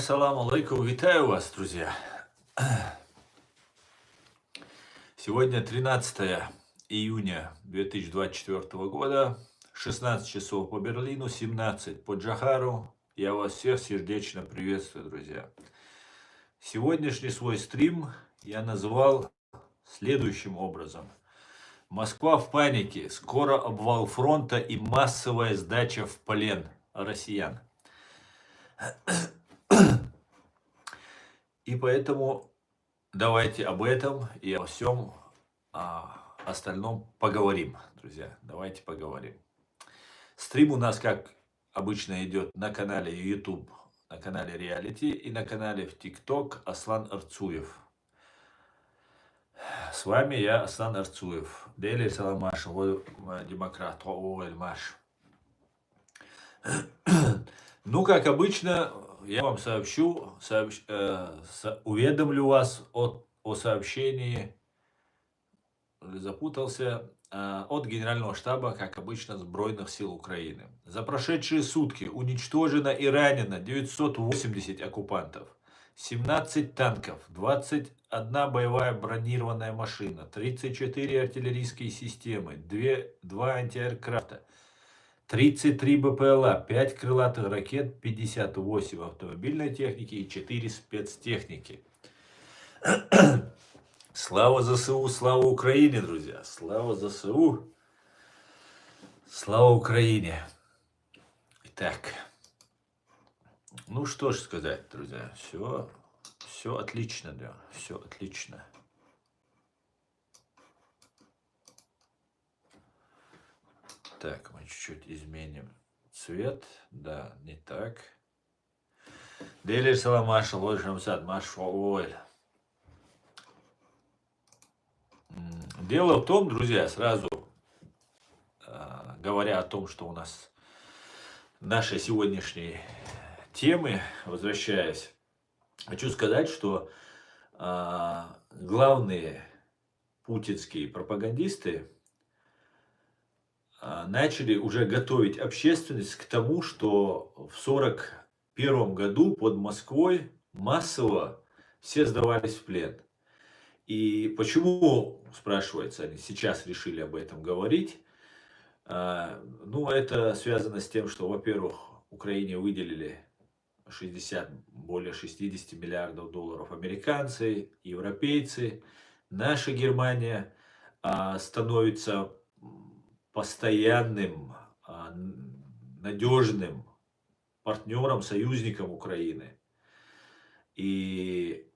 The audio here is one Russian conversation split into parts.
Ассаламу алейкум, витаю вас, друзья. Сегодня 13 июня 2024 года, 16 часов по Берлину, 17 по Джахару. Я вас всех сердечно приветствую, друзья. Сегодняшний свой стрим я назвал следующим образом. Москва в панике, скоро обвал фронта и массовая сдача в плен россиян. И поэтому давайте об этом и о всем остальном поговорим, друзья. Давайте поговорим. Стрим у нас, как обычно, идет на канале YouTube, на канале Reality и на канале в TikTok Аслан Арцуев. С вами я, Аслан Арцуев. Дели саламаш, демократ, маш. Ну, как обычно, я вам уведомлю вас о сообщении, запутался, от Генерального штаба, как обычно, Сбройных сил Украины. За прошедшие сутки уничтожено и ранено 980 оккупантов, 17 танков, 21 боевая бронированная машина, 34 артиллерийские системы, 2 антиаэркрафта, 33 БПЛА, 5 крылатых ракет, 58 автомобильной техники и 4 спецтехники. Слава ЗСУ, слава Украине, друзья! Слава ЗСУ, слава Украине! Итак, ну что ж сказать, друзья, все отлично, да, все отлично. Так, мы чуть-чуть изменим цвет. Да, не так. Дели саламаш, ложим сад, маш фаоль. Дело в том, друзья, сразу говоря о том, что у нас нашей сегодняшней темы, возвращаясь, хочу сказать, что главные путинские пропагандисты начали уже готовить общественность к тому, что в 1941 году под Москвой массово все сдавались в плен. И почему, спрашивается, они сейчас решили об этом говорить? Ну, это связано с тем, что, во-первых, Украине выделили более 60 миллиардов долларов американцы, европейцы. Наша Германия становится постоянным, надежным партнером, союзником Украины. И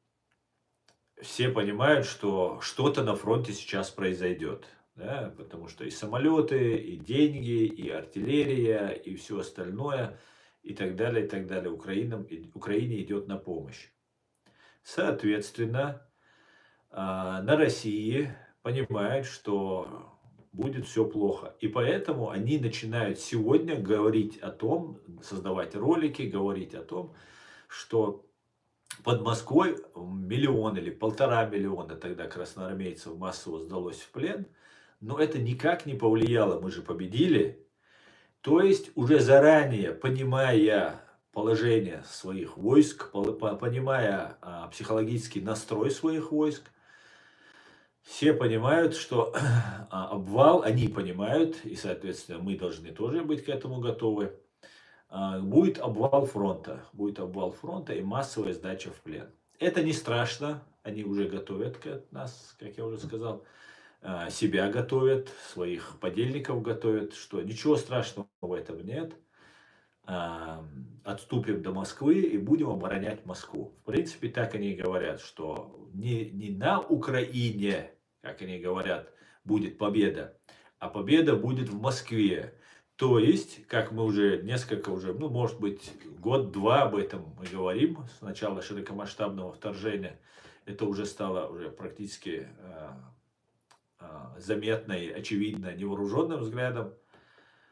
все понимают, что что-то на фронте сейчас произойдет. Да? Потому что и самолеты, и деньги, и артиллерия, и все остальное, и так далее, и так далее. Украине идет на помощь. Соответственно, на России понимают, что будет все плохо. И поэтому они начинают сегодня говорить о том, создавать ролики, говорить о том, что под Москвой 1 миллион или 1,5 миллиона тогда красноармейцев массово сдалось в плен. Но это никак не повлияло, мы же победили. То есть уже заранее, понимая положение своих войск, понимая психологический настрой своих войск, все понимают, что обвал, они понимают, и, соответственно, мы должны тоже быть к этому готовы. Будет обвал фронта и массовая сдача в плен. Это не страшно, они уже готовят нас, как я уже сказал, себя готовят, своих подельников готовят, что ничего страшного в этом нет. Отступим до Москвы и будем оборонять Москву. В принципе, так они и говорят, что не на Украине, как они говорят, будет победа, а победа будет в Москве. То есть, как мы уже может быть, год-два об этом мы говорим, с начала широкомасштабного вторжения, это уже стало практически заметно и очевидно невооруженным взглядом,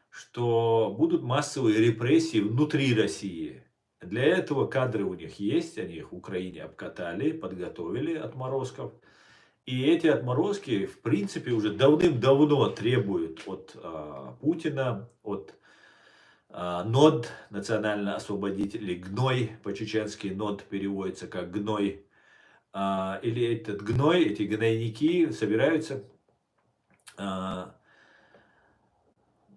что будут массовые репрессии внутри России. Для этого кадры у них есть, они их в Украине обкатали, подготовили отморозков. И эти отморозки, в принципе, уже давным-давно требуют от Путина, от НОД, национально-освободители, ГНОЙ, по-чеченски НОД переводится как гной, или этот гной, эти гнойники собираются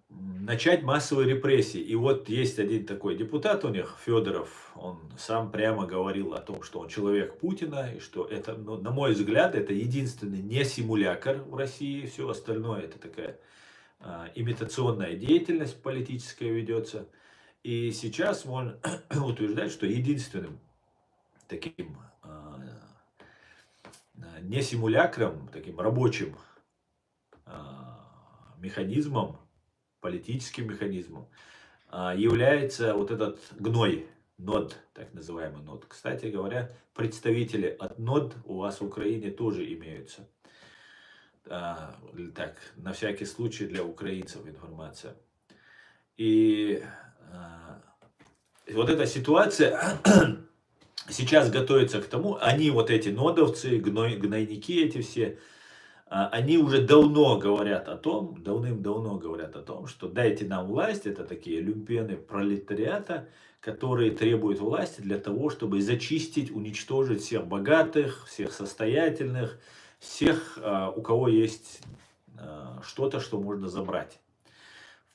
начать массовые репрессии. И вот есть один такой депутат у них, Федоров, он сам прямо говорил о том, что он человек Путина, и что это, ну, на мой взгляд, это единственный не симулятор в России, все остальное это такая имитационная деятельность политическая ведется. И сейчас можно утверждать, что единственным таким не симулякром, таким рабочим механизмом, политическим механизмом является вот этот гной, НОД, так называемый НОД. Кстати говоря, представители от НОД у вас в Украине тоже имеются. Так, на всякий случай для украинцев информация. И вот эта ситуация сейчас готовится к тому, они вот эти нодовцы, гнойники эти все, они уже давно говорят о том, давным-давно говорят о том, что дайте нам власть, это такие люмпены пролетариата, которые требуют власти для того, чтобы зачистить, уничтожить всех богатых, всех состоятельных, всех, у кого есть что-то, что можно забрать.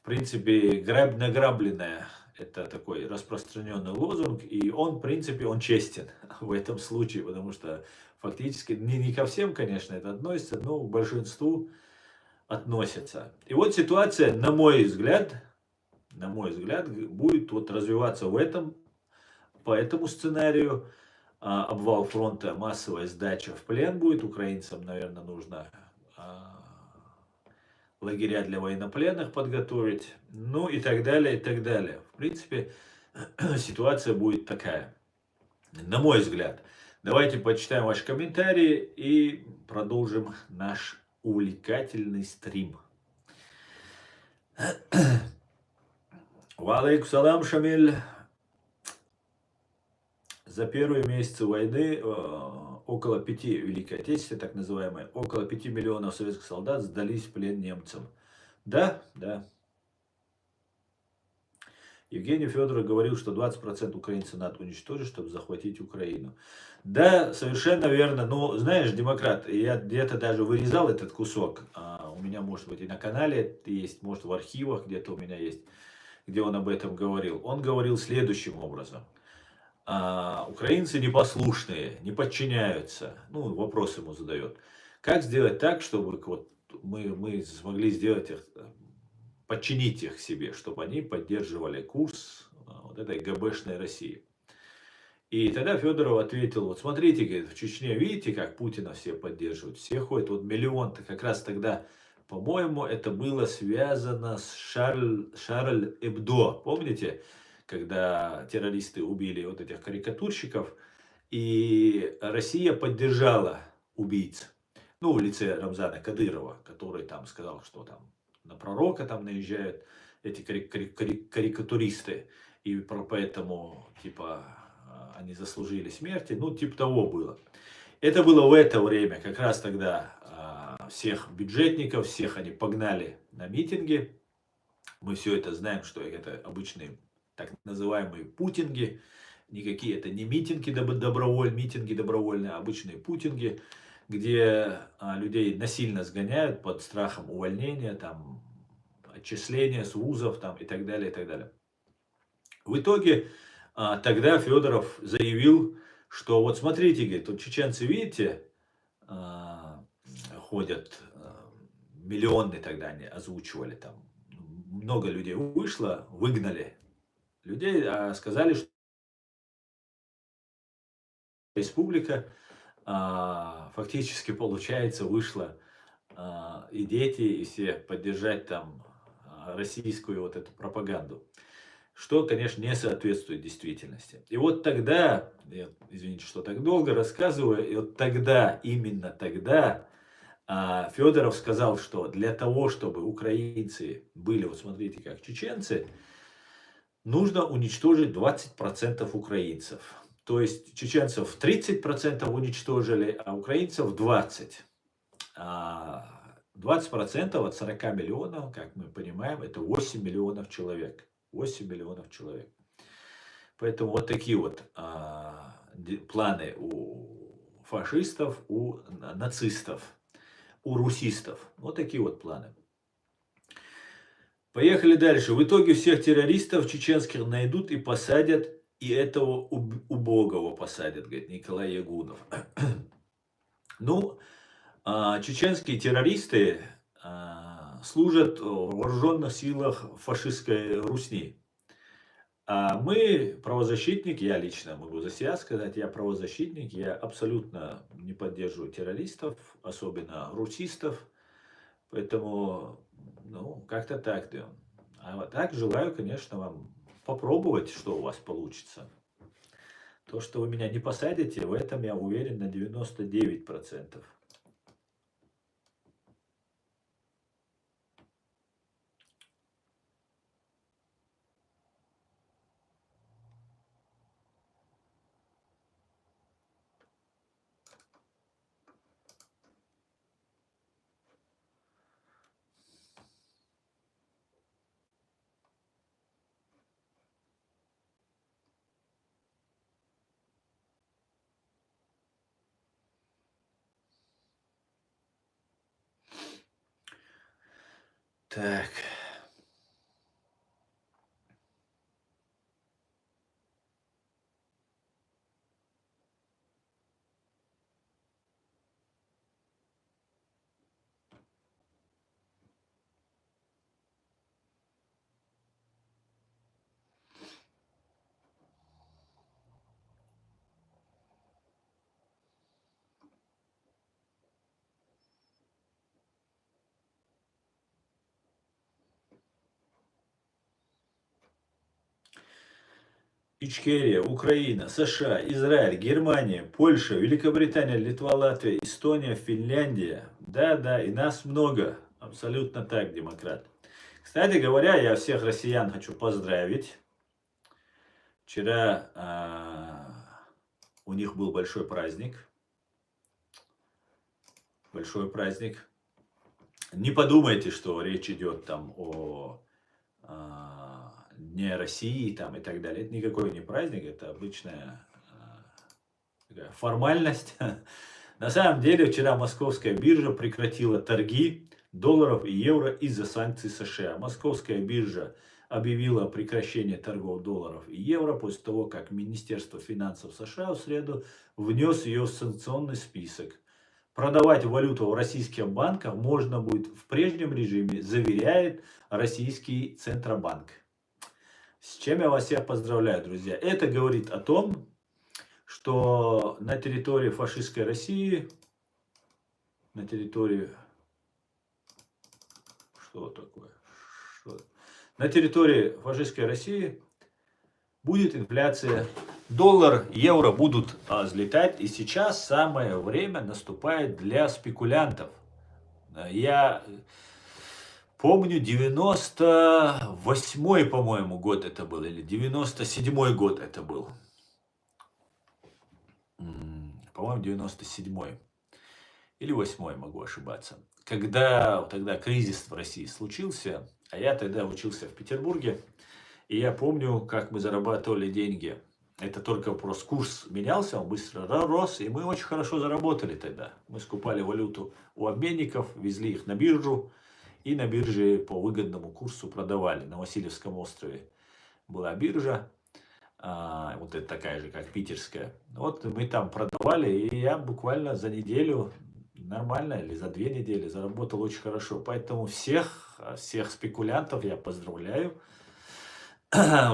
В принципе, награбленное – это такой распространенный лозунг, и он, в принципе, он честен в этом случае, потому что фактически, не ко всем, конечно, это относится, но к большинству относится. И вот ситуация, на мой взгляд, будет вот развиваться по этому сценарию. Обвал фронта, массовая сдача в плен будет. Украинцам, наверное, нужно лагеря для военнопленных подготовить, ну и так далее, и так далее. В принципе, ситуация будет такая, на мой взгляд. Давайте почитаем ваши комментарии и продолжим наш увлекательный стрим. Валейкум салам, Шамиль. За первые месяцы войны около 5, Великой Отечественной, так называемой, около 5 миллионов советских солдат сдались в плен немцам. Да, да. Евгений Федоров говорил, что 20% украинцев надо уничтожить, чтобы захватить Украину. Да, совершенно верно. Но, знаешь, демократ, я где-то даже вырезал этот кусок. У меня, может быть, и на канале есть, может, в архивах где-то у меня есть, где он об этом говорил. Он говорил следующим образом. Украинцы непослушные, не подчиняются. Ну, вопрос ему задает. Как сделать так, чтобы вот мы смогли сделать их, подчинить их себе, чтобы они поддерживали курс вот этой ГБшной России. И тогда Федоров ответил, вот смотрите, говорит, в Чечне, видите, как Путина все поддерживают, все ходят, вот миллион-то как раз тогда, по-моему, это было связано с Шарль Эбдо, помните, когда террористы убили вот этих карикатурщиков, и Россия поддержала убийц, ну, в лице Рамзана Кадырова, который там сказал, что там на пророка там наезжают эти карикатуристы, и поэтому, типа, они заслужили смерти, ну, типа того было. Это было в это время, как раз тогда всех бюджетников, всех они погнали на митинги. Мы все это знаем, что это обычные так называемые путинги. Никакие это не митинги добровольные, а обычные путинги, где людей насильно сгоняют под страхом увольнения, там, отчисления с вузов там, и так далее, и так далее. В итоге тогда Федоров заявил, что вот смотрите, говорит, вот чеченцы, видите, ходят, миллионы тогда они озвучивали, там много людей вышло, выгнали людей, сказали, что республика фактически, получается, вышла и дети, и все поддержать там российскую вот эту пропаганду. Что, конечно, не соответствует действительности. И вот тогда, извините, что так долго рассказываю, и вот тогда, именно тогда, Федоров сказал, что для того, чтобы украинцы были, вот смотрите, как чеченцы, нужно уничтожить 20% украинцев. То есть чеченцев 30% уничтожили, а украинцев 20%. 20% от 40 миллионов, как мы понимаем, это 8 миллионов человек. 8 миллионов человек. Поэтому вот такие вот планы у фашистов, у нацистов, у русистов. Вот такие вот планы. Поехали дальше. В итоге всех террористов чеченских найдут и посадят, и этого убогого посадят, говорит Николай Ягудов. Ну, чеченские террористы служат в вооруженных силах фашистской Русни. А мы, правозащитник, я лично могу за себя сказать, я правозащитник, я абсолютно не поддерживаю террористов, особенно русистов. Поэтому, ну, как-то так, да. А вот так желаю, конечно, вам попробовать, что у вас получится. То, что вы меня не посадите, в этом я уверен на 99%. Так. Ичкерия, Украина, США, Израиль, Германия, Польша, Великобритания, Литва, Латвия, Эстония, Финляндия. Да, и нас много. Абсолютно так, демократ. Кстати говоря, я всех россиян хочу поздравить. Вчера у них был большой праздник. Большой праздник. Не подумайте, что речь идет там о Дне России там, и так далее. Это никакой не праздник, это обычная такая формальность. На самом деле вчера московская биржа прекратила торги долларов и евро из-за санкций США. Московская биржа объявила прекращение торгов долларов и евро после того, как Министерство финансов США в среду внес ее в санкционный список. Продавать валюту в российских банках можно будет в прежнем режиме, заверяет российский Центробанк. С чем я вас всех поздравляю, друзья. Это говорит о том, что на территории фашистской России, на территории... Что такое? На территории фашистской России будет инфляция. Доллар, евро будут взлетать. И сейчас самое время наступает для спекулянтов. Я помню 98-й, по-моему, год это был. Или 97-й год это был. По-моему, 97-й. Или 8-й, могу ошибаться. Когда тогда кризис в России случился, а я тогда учился в Петербурге, и я помню, как мы зарабатывали деньги. Это только просто курс менялся, он быстро рос, и мы очень хорошо заработали тогда. Мы скупали валюту у обменников, везли их на биржу, и на бирже по выгодному курсу продавали. На Васильевском острове была биржа, вот это такая же, как питерская. Вот мы там продавали, и я буквально за неделю, нормально, или за 2 недели заработал очень хорошо. Поэтому всех спекулянтов я поздравляю.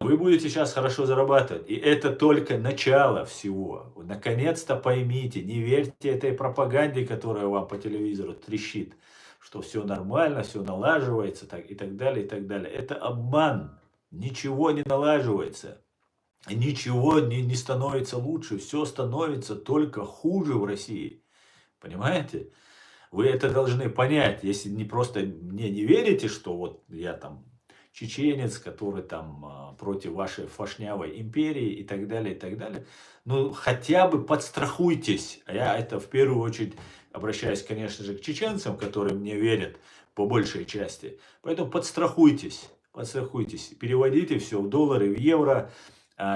Вы будете сейчас хорошо зарабатывать. И это только начало всего. Наконец-то поймите, не верьте этой пропаганде, которая вам по телевизору трещит, что все нормально, все налаживается и так далее, и так далее. Это обман. Ничего не налаживается. Ничего не становится лучше. Все становится только хуже в России. Понимаете? Вы это должны понять. Если не просто мне не верите, что вот я там чеченец, который там против вашей фашнявой империи и так далее, и так далее. Ну, хотя бы подстрахуйтесь. А я это в первую очередь обращаюсь, конечно же, к чеченцам, которые мне верят по большей части. Поэтому подстрахуйтесь. подстрахуйтесь, переводите все в доллары, в евро.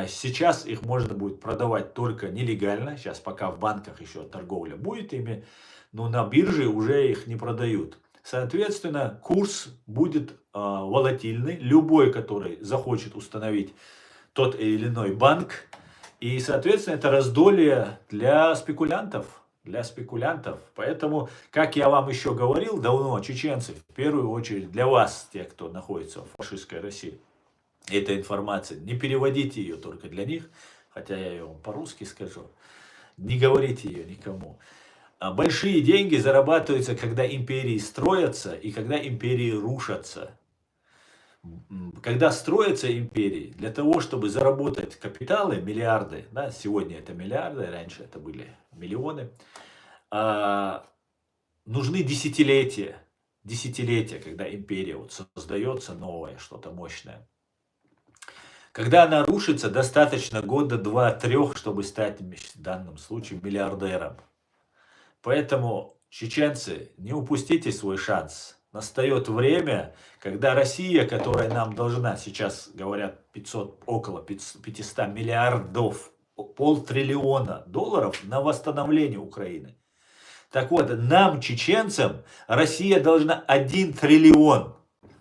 Сейчас их можно будет продавать только нелегально, сейчас пока в банках еще торговля будет ими, но на бирже уже их не продают. Соответственно, курс будет волатильный, любой, который захочет установить тот или иной банк, и, соответственно, это раздолье для спекулянтов. Для спекулянтов. Поэтому, как я вам еще говорил давно, чеченцы, в первую очередь для вас, те, кто находится в фашистской России, эта информация, не переводите ее только для них, хотя я ее вам по-русски скажу, не говорите ее никому. Большие деньги зарабатываются, когда империи строятся и когда империи рушатся. Когда строятся империи, для того, чтобы заработать капиталы, миллиарды, да, сегодня это миллиарды, раньше это были миллионы, нужны десятилетия, десятилетия, когда империя вот создается новая, что-то мощное. Когда она рушится, достаточно года, два, трех, чтобы стать в данном случае миллиардером. Поэтому, чеченцы, не упустите свой шанс. Настает время, когда Россия, которая нам должна, сейчас говорят, около 500 миллиардов, $500 billion на восстановление Украины. Так вот, нам, чеченцам, Россия должна 1 триллион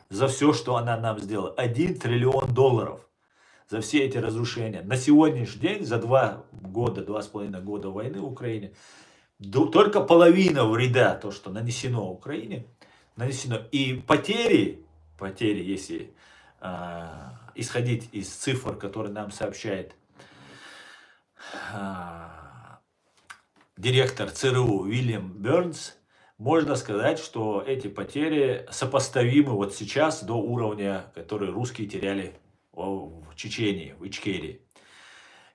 за все, что она нам сделала. 1 триллион долларов за все эти разрушения. На сегодняшний день, за 2,5 года войны в Украине, только половина вреда, то, что нанесено Украине, нанесено. И потери, если исходить из цифр, которые нам сообщает директор ЦРУ Уильям Бернс, можно сказать, что эти потери сопоставимы вот сейчас до уровня, который русские теряли в Чечении, в Ичкерии.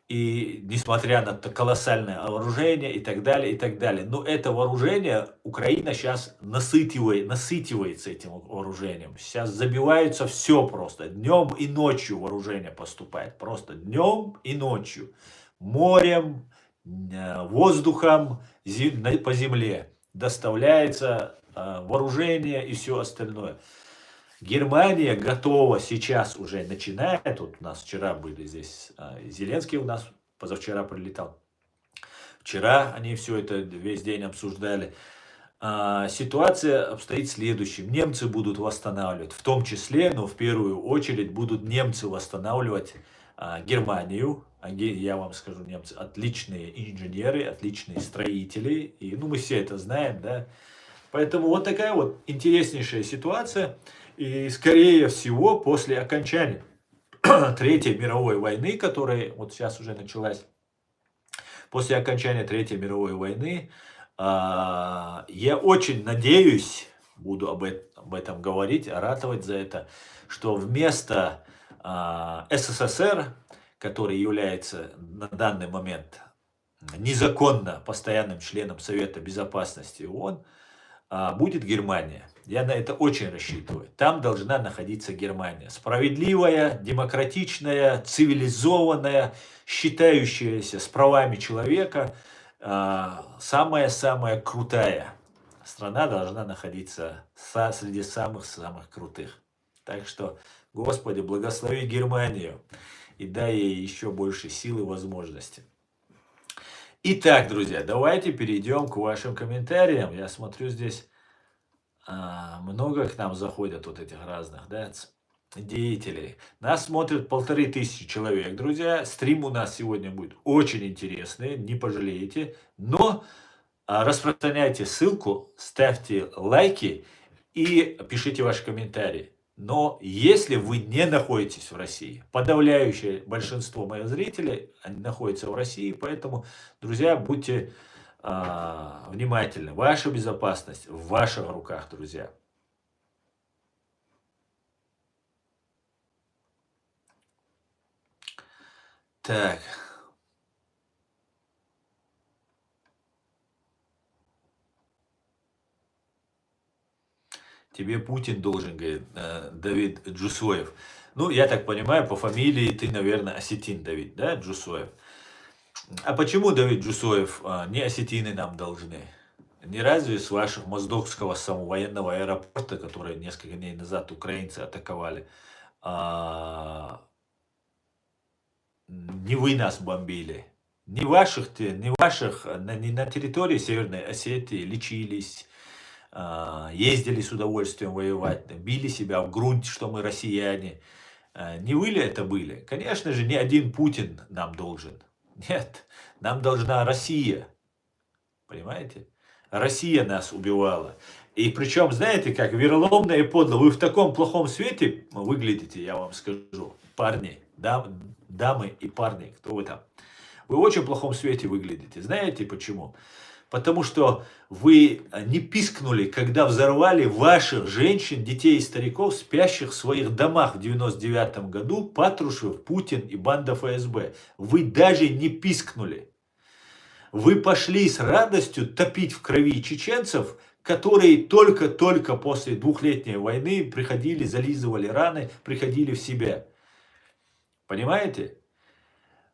И несмотря на колоссальное вооружение и так далее, и так далее. Но это вооружение, Украина сейчас насытивается этим вооружением. Сейчас забиваются все просто. Днем и ночью вооружение поступает. Просто днем и ночью. Морем, воздухом, по земле доставляется вооружение и все остальное. Германия готова сейчас уже начинает, вот у нас вчера были здесь, Зеленский у нас позавчера прилетал, вчера они все это весь день обсуждали. Ситуация обстоит следующим, немцы будут восстанавливать, в том числе, но в первую очередь будут немцы восстанавливать Германию. Я вам скажу, немцы отличные инженеры, отличные строители, и мы все это знаем, да. Поэтому вот такая вот интереснейшая ситуация. И, скорее всего, после окончания Третьей мировой войны, которая вот сейчас уже началась, после окончания Третьей мировой войны, я очень надеюсь, буду об этом говорить, ратовать за это, что вместо СССР, который является на данный момент незаконно постоянным членом Совета Безопасности ООН, будет Германия. Я на это очень рассчитываю. Там должна находиться Германия. Справедливая, демократичная, цивилизованная, считающаяся с правами человека, самая-самая крутая страна должна находиться среди самых-самых крутых. Так что, Господи, благослови Германию и дай ей еще больше сил и возможностей. Итак, друзья, давайте перейдем к вашим комментариям. Я смотрю, здесь много к нам заходят вот этих разных, да, деятелей. Нас смотрят 1500 человек, друзья. Стрим у нас сегодня будет очень интересный, не пожалеете. Но распространяйте ссылку, ставьте лайки и пишите ваши комментарии. Но если вы не находитесь в России, подавляющее большинство моих зрителей находится в России, поэтому, друзья, будьте внимательны. Ваша безопасность в ваших руках, друзья. Так. Тебе Путин должен, говорит Давид Джусоев. Ну, я так понимаю, по фамилии ты, наверное, осетин Давид, да, Джусоев? А почему, Давид Джусоев, не осетины нам должны? Не разве с вашего Моздокского военного аэропорта, который несколько дней назад украинцы атаковали, а, не вы нас бомбили. Не на территории Северной Осетии лечились, ездили с удовольствием воевать, били себя в грудь, что мы россияне. Не вы ли это были? Конечно же, не один Путин нам должен. Нет, нам должна Россия. Понимаете? Россия нас убивала. И причем, знаете, как вероломно и подло. Вы в таком плохом свете выглядите, я вам скажу. Парни, дамы и парни, кто вы там. Вы в очень плохом свете выглядите. Знаете почему? Потому что вы не пискнули, когда взорвали ваших женщин, детей и стариков, спящих в своих домах в 99 году, Патрушев, Путин и банда ФСБ. Вы даже не пискнули. Вы пошли с радостью топить в крови чеченцев, которые только-только после двухлетней войны приходили, зализывали раны, приходили в себя. Понимаете?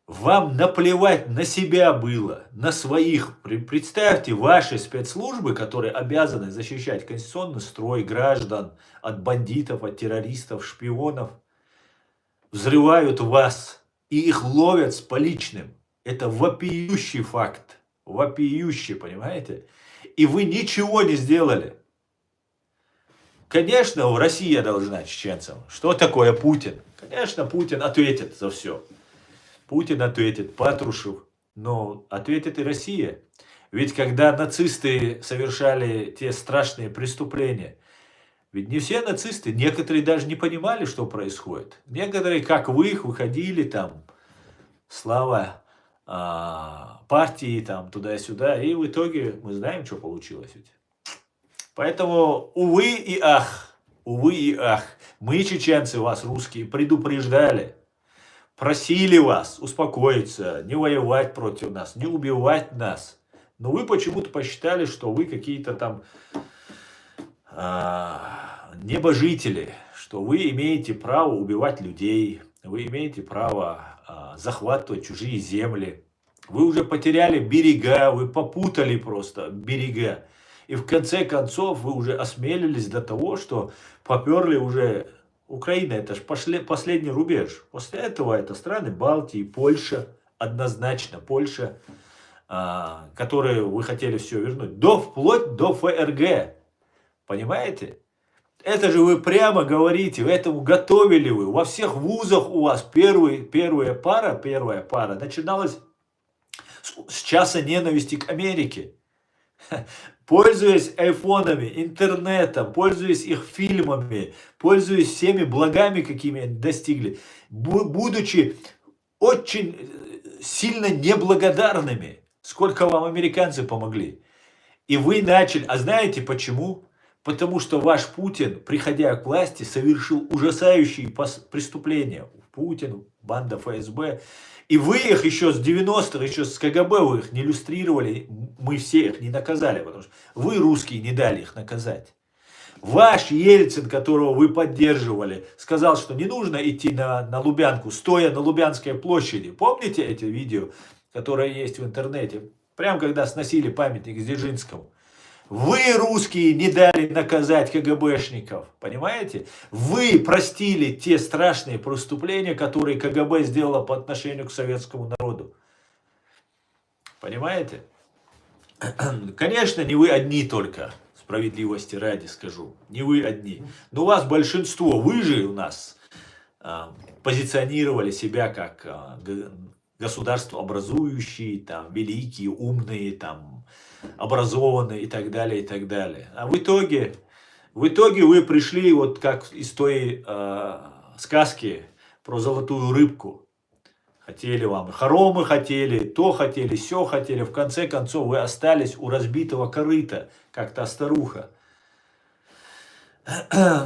Вам наплевать на себя было, на своих. Представьте, ваши спецслужбы, которые обязаны защищать конституционный строй граждан от бандитов, от террористов, шпионов, взрывают вас и их ловят с поличным. Это вопиющий факт. Вопиющий, понимаете? И вы ничего не сделали. Конечно, Россия должна чеченцам. Что такое Путин? Конечно, Путин ответит за все. Путин ответит, Патрушев, но ответит и Россия. Ведь когда нацисты совершали те страшные преступления, ведь не все нацисты, некоторые даже не понимали, что происходит. Некоторые, как вы, выходили там, слава партии, там, туда-сюда, и в итоге мы знаем, что получилось. Ведь. Поэтому, увы и ах, мы, чеченцы, вас, русские, предупреждали. Просили вас успокоиться, не воевать против нас, не убивать нас. Но вы почему-то посчитали, что вы какие-то там небожители, что вы имеете право убивать людей, вы имеете право захватывать чужие земли. Вы уже потеряли берега, вы попутали просто берега. И в конце концов вы уже осмелились до того, что поперли уже... Украина это же последний рубеж. После этого это страны Балтии, Польша, однозначно Польша, которые вы хотели все вернуть, вплоть до ФРГ. Понимаете? Это же вы прямо говорите, этому готовили вы. Во всех вузах у вас первая пара начиналась с часа ненависти к Америке. Пользуясь айфонами, интернетом, пользуясь их фильмами, пользуясь всеми благами, какими они достигли, будучи очень сильно неблагодарными, сколько вам американцы помогли. И вы начали, а знаете почему? Потому что ваш Путин, приходя к власти, совершил ужасающие преступления. Путин, банда ФСБ. И вы их еще с 90-х, еще с КГБ вы их не иллюстрировали, мы все их не наказали, потому что вы, русские, не дали их наказать. Ваш Ельцин, которого вы поддерживали, сказал, что не нужно идти на Лубянку, стоя на Лубянской площади. Помните эти видео, которые есть в интернете? Прям когда сносили памятник Дзержинскому. Вы, русские, не дали наказать КГБшников, понимаете? Вы простили те страшные преступления, которые КГБ сделало по отношению к советскому народу. Понимаете? Конечно, не вы одни только, справедливости ради скажу, не вы одни. Но у вас большинство, вы же у нас позиционировали себя как государство образующие, там, великие, умные, там, образованные и так далее, и так далее. А в итоге вы пришли вот как из той сказки про золотую рыбку. Хотели вам, хоромы хотели, то хотели, сё хотели. В конце концов вы остались у разбитого корыта, как та старуха.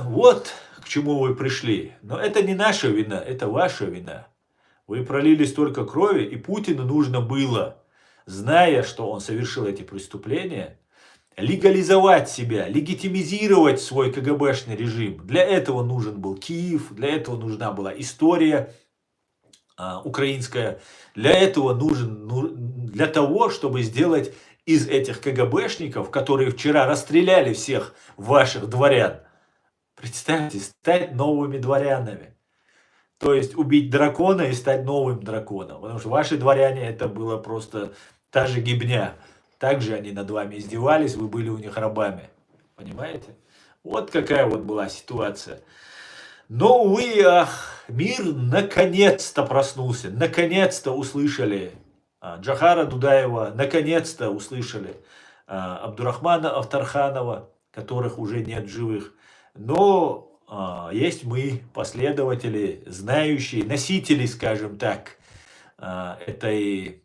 Вот к чему вы пришли. Но это не наша вина, это ваша вина. Вы пролили столько крови, и Путину нужно было, зная, что он совершил эти преступления, легализовать себя, легитимизировать свой КГБшный режим. Для этого нужен был Киев, для этого нужна была история украинская. Для этого для того, чтобы сделать из этих КГБшников, которые вчера расстреляли всех ваших дворян, представьте, стать новыми дворянами. То есть убить дракона и стать новым драконом. Потому что ваши дворяне это было просто та же гибня. Также они над вами издевались, вы были у них рабами. Понимаете? Вот какая вот была ситуация. Но, увы, мир наконец-то проснулся, наконец-то услышали Джохара Дудаева, наконец-то услышали Абдурахмана Авторханова, которых уже нет в живых. Но есть мы, последователи, знающие, носители, скажем так, этой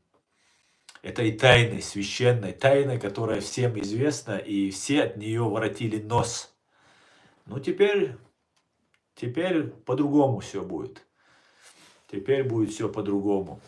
тайны, священной тайны, которая всем известна, и все от нее воротили нос. Ну, теперь по-другому все будет. Теперь будет все по-другому.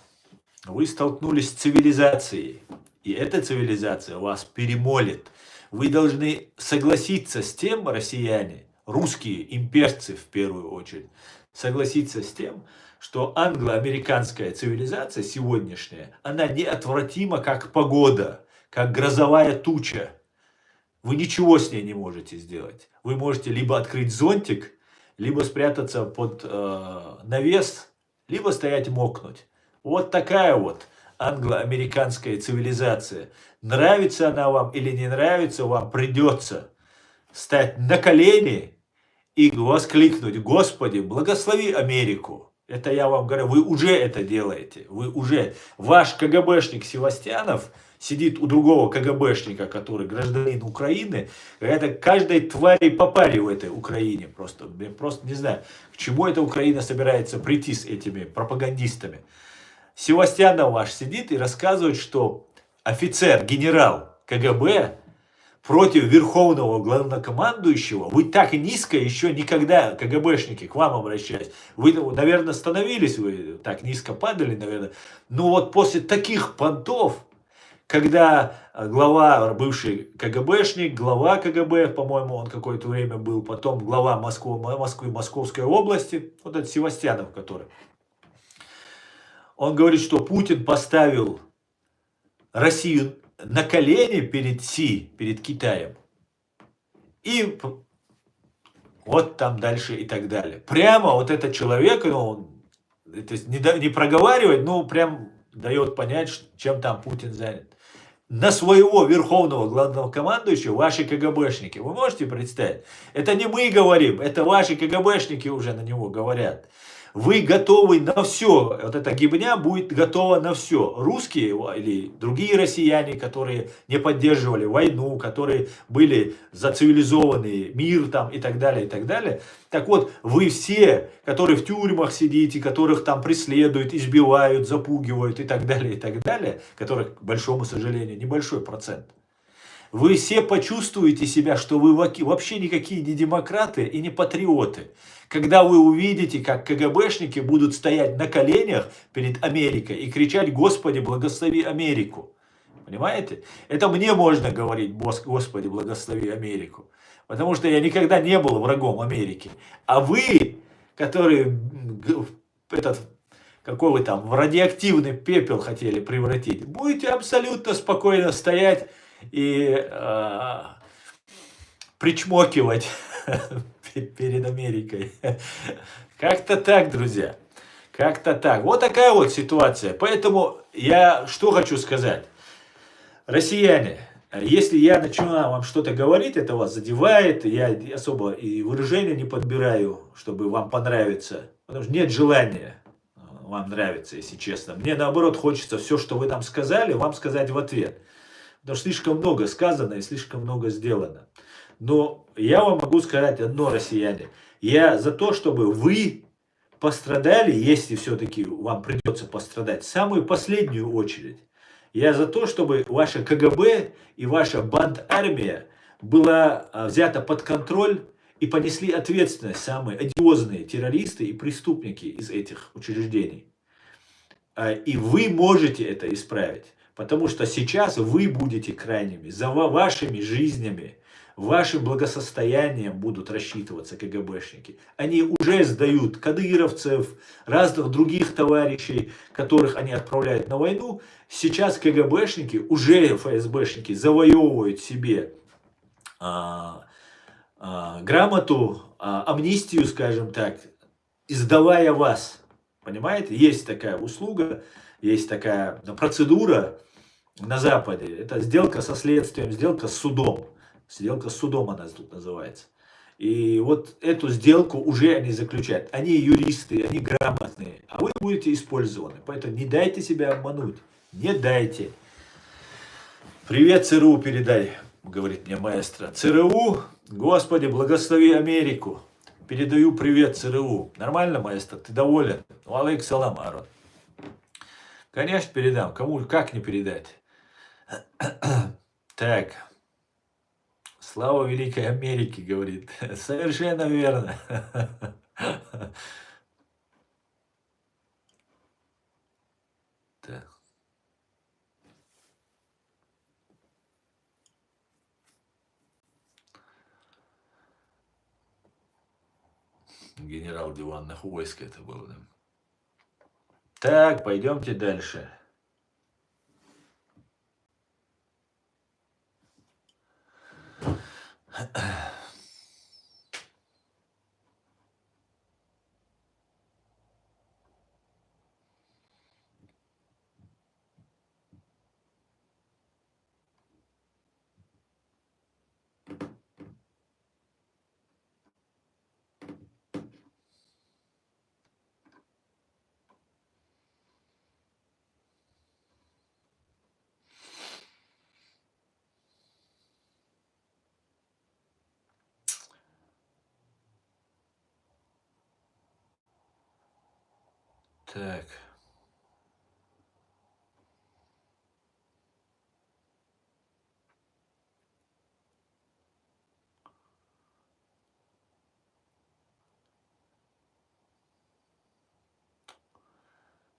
Вы столкнулись с цивилизацией, и эта цивилизация вас перемолит. Вы должны согласиться с тем, россияне, русские, имперцы в первую очередь, согласиться с тем, что англо-американская цивилизация сегодняшняя, она неотвратима как погода, как грозовая туча. Вы ничего с ней не можете сделать. Вы можете либо открыть зонтик, либо спрятаться под навес, либо стоять мокнуть. Вот такая вот англо-американская цивилизация. Нравится она вам или не нравится, вам придется стать на колени и воскликнуть: Господи, благослови Америку. Это я вам говорю, вы уже это делаете. Вы уже, ваш КГБшник Севастьянов сидит у другого КГБшника, который гражданин Украины. Это каждой твари по паре в этой Украине. Просто не знаю, к чему эта Украина собирается прийти с этими пропагандистами. Севастьянов ваш сидит и рассказывает, что офицер, генерал КГБ против верховного главнокомандующего, вы так низко еще никогда, КГБшники, к вам обращаюсь, вы, наверное, становились, вы так низко падали, наверное, но вот после таких понтов, когда глава, бывший КГБшник, глава КГБ, по-моему, он какое-то время был, потом глава Москвы, Московской области, вот этот Севастьянов, который, он говорит, что Путин поставил Россию на колени перед перед Китаем. И вот там дальше и так далее. Прямо вот этот человек, он это не проговаривает, но прям дает понять, чем там Путин занят. На своего верховного главнокомандующего ваши КГБшники. Вы можете представить? Это не мы говорим, это ваши КГБшники уже на него говорят. Вы готовы на все. Вот эта гибня будет готова на все. Русские или другие россияне, которые не поддерживали войну, которые были за цивилизованный мир там и так далее, и так далее. Так вот, вы все, которые в тюрьмах сидите, которых там преследуют, избивают, запугивают и так далее, которых, к большому сожалению, небольшой процент. Вы все почувствуете себя, что вы вообще никакие не демократы и не патриоты. Когда вы увидите, как КГБшники будут стоять на коленях перед Америкой и кричать: Господи, благослови Америку. Понимаете? Это мне можно говорить: Господи, благослови Америку. Потому что я никогда не был врагом Америки. А вы, которые какой вы там в радиоактивный пепел хотели превратить, будете абсолютно спокойно стоять и причмокивать перед Америкой. Как-то так, друзья. Как-то так. Вот такая вот ситуация. Поэтому я что хочу сказать. Россияне, если я начинаю вам что-то говорить, это вас задевает, я особо и выражения не подбираю, чтобы вам понравиться. Потому что нет желания вам нравится, если честно. Мне наоборот хочется все, что вы там сказали, вам сказать в ответ. Потому что слишком много сказано и слишком много сделано. Но я вам могу сказать одно, россияне. Я за то, чтобы вы пострадали, если все-таки вам придется пострадать, в самую последнюю очередь. Я за то, чтобы ваше КГБ и ваша банд-армия была взята под контроль и понесли ответственность самые одиозные террористы и преступники из этих учреждений. И вы можете это исправить. Потому что сейчас вы будете крайними. За вашими жизнями, вашим благосостоянием будут рассчитываться КГБшники. Они уже сдают кадыровцев, разных других товарищей, которых они отправляют на войну. Сейчас КГБшники, уже ФСБшники, завоевывают себе грамоту, амнистию, скажем так, издавая вас. Понимаете? Есть такая услуга, есть такая процедура на Западе. Это сделка со следствием, сделка с судом. Сделка с судом она тут называется. И вот эту сделку уже они заключают. Они юристы, они грамотные, а вы будете использованы. Поэтому не дайте себя обмануть. Не дайте. Привет ЦРУ передай, говорит мне маэстро. ЦРУ, Господи, благослови Америку. Передаю привет ЦРУ. Нормально, маэстро? Ты доволен? Алейк салам, Арон. Конечно, передам. Кому, как не передать? Так. Слава Великой Америке, говорит. Совершенно верно. Так. Генерал диванных войск это был. Да? Так, пойдемте дальше. Так.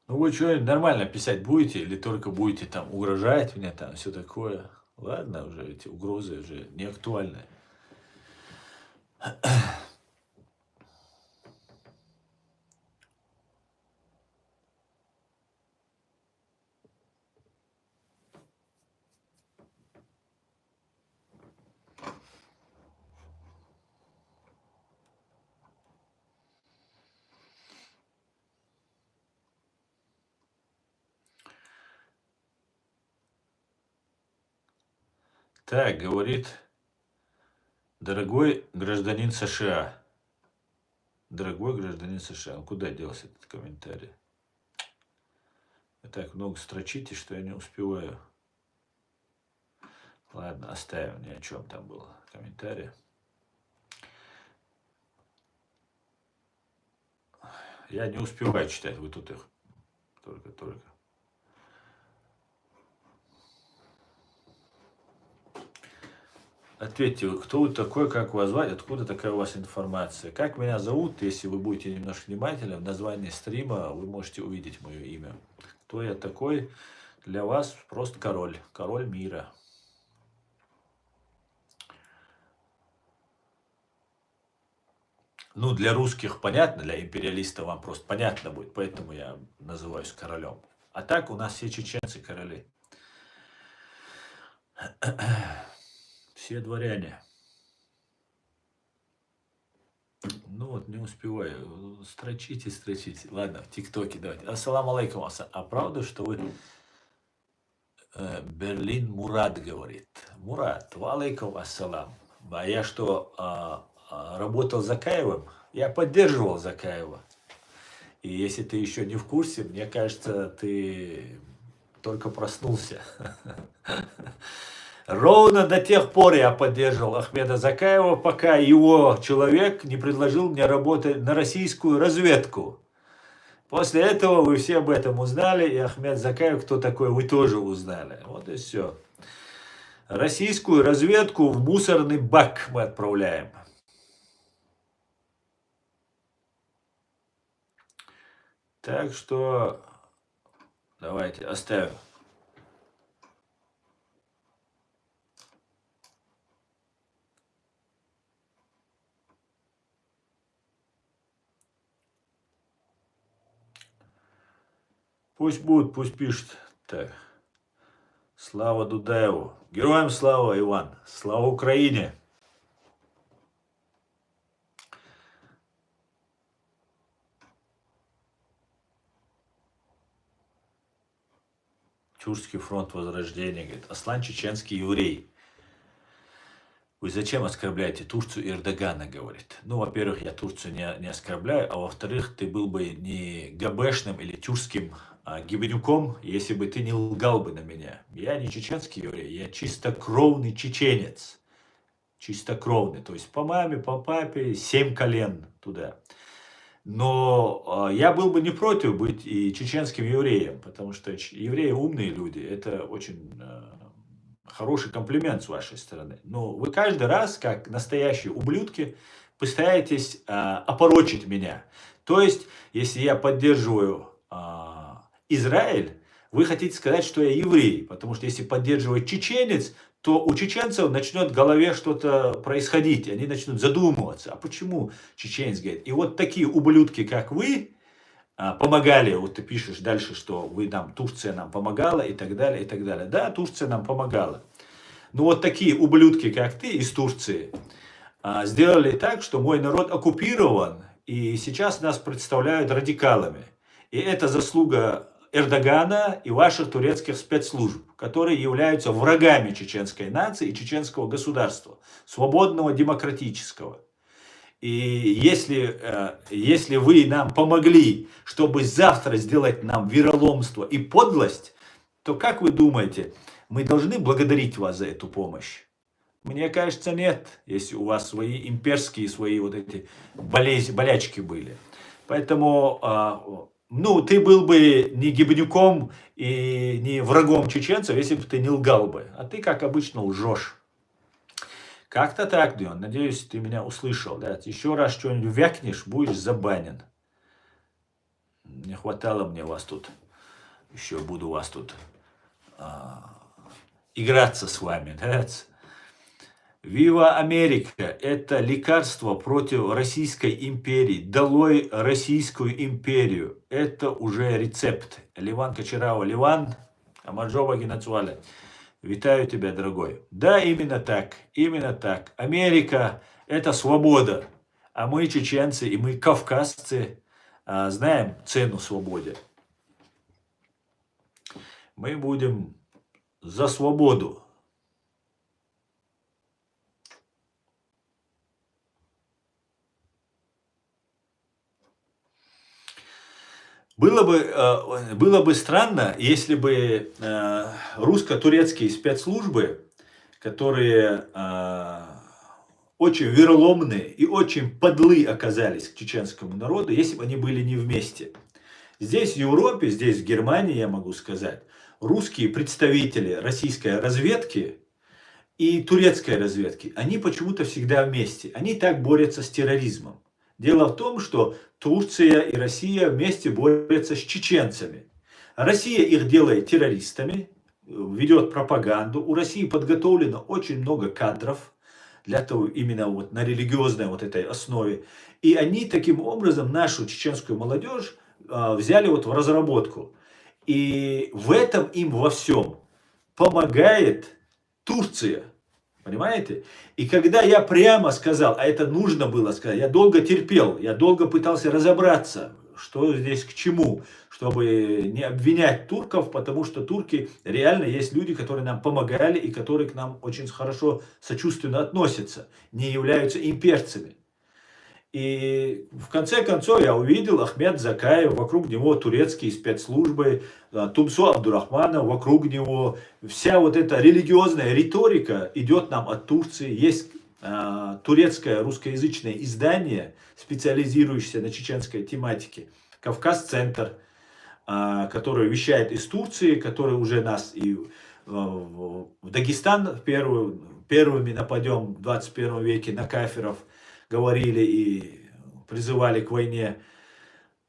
Ну вы что, нормально писать будете или только будете там угрожать мне, там все такое? Ладно, уже эти угрозы уже не актуальны. Так, говорит, дорогой гражданин США. Дорогой гражданин США. Куда делся этот комментарий? Вы так много строчите, что я не успеваю. Ладно, оставим, ни о чем там был комментарий. Я не успеваю читать, вы тут их только. Ответьте, кто вы такой, как вас звать, откуда такая у вас информация? Как меня зовут, если вы будете немножко внимательны, в названии стрима вы можете увидеть мое имя. Кто я такой? Для вас просто король, король мира. Ну, для русских понятно, для империалистов вам просто понятно будет, поэтому я называюсь королем. А так у нас все чеченцы короли. Все дворяне. Ну вот, не успеваю. Строчите. Ладно, в ТикТоке давайте. Ассаламу алейкум. А правда, что вы... Берлин Мурат говорит. Мурат, валейкум ассалам. А я что, работал Закаевым? Я поддерживал Закаева. И если ты еще не в курсе, мне кажется, ты только проснулся. Ровно до тех пор я поддерживал Ахмеда Закаева, пока его человек не предложил мне работать на российскую разведку. После этого вы все об этом узнали, и Ахмед Закаев, кто такой, вы тоже узнали. Вот и все. Российскую разведку в мусорный бак мы отправляем. Так что давайте оставим. Пусть будет, пусть пишет. Так. Слава Дудаеву. Героям слава, Иван. Слава Украине. Тюркский фронт возрождения, говорит, Аслан чеченский еврей. Вы зачем оскорбляете Турцию и Эрдогана, говорит. Ну, во-первых, я Турцию не оскорбляю, а во-вторых, ты был бы не габешным или тюркским гибнюком, если бы ты не лгал бы на меня. Я не чеченский еврей, я чистокровный чеченец. Чистокровный, то есть по маме, по папе, 7 колен туда. Но я был бы не против быть и чеченским евреем, потому что евреи умные люди, это очень хороший комплимент с вашей стороны. Но вы каждый раз, как настоящие ублюдки, пытаетесь опорочить меня. То есть, если я поддерживаю Израиль, вы хотите сказать, что я еврей, потому что если поддерживает чеченец, то у чеченцев начнет в голове что-то происходить, они начнут задумываться, а почему чеченец говорит. И вот такие ублюдки, как вы, помогали, вот ты пишешь дальше, что вы нам, Турция нам помогала и так далее, и так далее. Да, Турция нам помогала. Но вот такие ублюдки, как ты из Турции, сделали так, что мой народ оккупирован, и сейчас нас представляют радикалами. И это заслуга Эрдогана и ваших турецких спецслужб, которые являются врагами чеченской нации и чеченского государства, свободного, демократического. И если вы нам помогли, чтобы завтра сделать нам вероломство и подлость, то как вы думаете, мы должны благодарить вас за эту помощь? Мне кажется, нет, если у вас свои имперские, свои вот эти болячки были. Поэтому, ну, ты был бы не гибнюком и не врагом чеченцев, если бы ты не лгал бы. А ты, как обычно, лжешь. Как-то так, Дион. Надеюсь, ты меня услышал. Да? Еще раз что-нибудь вякнешь, будешь забанен. Не хватало мне вас тут. Еще буду вас тут играться с вами. Да? Вива Америка! Это лекарство против Российской империи. Долой Российскую империю. Это уже рецепт. Ливан Кочарава. Ливан, Амаджоба Генацуаля. Витаю тебя, дорогой. Да, именно так. Именно так. Америка – это свобода. А мы, чеченцы, и мы, кавказцы, знаем цену свободе. Мы будем за свободу. Было бы странно, если бы русско-турецкие спецслужбы, которые очень вероломные и очень подлы оказались к чеченскому народу, если бы они были не вместе. Здесь в Европе, здесь в Германии, я могу сказать, русские представители российской разведки и турецкой разведки, они почему-то всегда вместе. Они так борются с терроризмом. Дело в том, что Турция и Россия вместе борются с чеченцами. Россия их делает террористами, ведет пропаганду. У России подготовлено очень много кадров для того, именно вот на религиозной вот этой основе. И они таким образом нашу чеченскую молодежь взяли вот в разработку. И в этом им во всем помогает Турция. Понимаете? И когда я прямо сказал, а это нужно было сказать, я долго терпел, я долго пытался разобраться, что здесь к чему, чтобы не обвинять турков, потому что турки реально есть люди, которые нам помогали и которые к нам очень хорошо сочувственно относятся, не являются имперцами. И в конце концов я увидел Ахмед Закаев, вокруг него турецкие спецслужбы, Тумсо Абдурахманов, вокруг него вся вот эта религиозная риторика идет нам от Турции. Есть турецкое русскоязычное издание, специализирующееся на чеченской тематике, Кавказ-центр, который вещает из Турции, который уже нас и в Дагестан первыми нападем в 21 веке на кафиров, говорили и призывали к войне.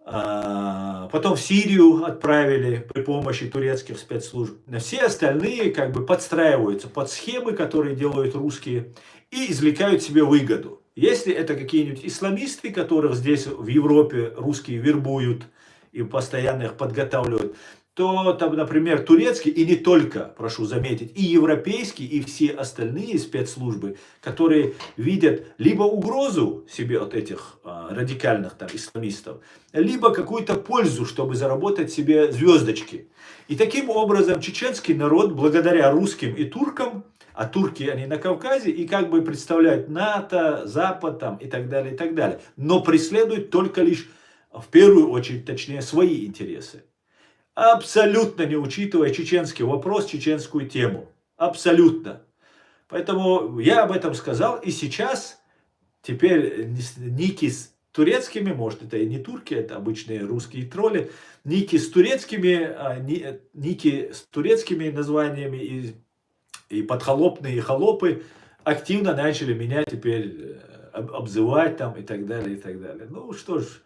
Потом в Сирию отправили при помощи турецких спецслужб. Все остальные как бы подстраиваются под схемы, которые делают русские, и извлекают себе выгоду. Если это какие-нибудь исламисты, которых здесь в Европе русские вербуют и постоянно их подготавливают, то там, например, турецкий, и не только, прошу заметить, и европейский, и все остальные спецслужбы, которые видят либо угрозу себе от этих радикальных там исламистов, либо какую-то пользу, чтобы заработать себе звездочки. И таким образом чеченский народ, благодаря русским и туркам, а турки они на Кавказе, и как бы представляют НАТО, Запад там, и так далее, но преследуют только лишь, в первую очередь, точнее, свои интересы. Абсолютно не учитывая чеченский вопрос, чеченскую тему. Абсолютно. Поэтому я об этом сказал. И сейчас теперь ники с турецкими, может это и не турки, это обычные русские тролли, ники с турецкими названиями и подхолопные, и холопы активно начали меня теперь обзывать там и так далее, и так далее. Ну что ж,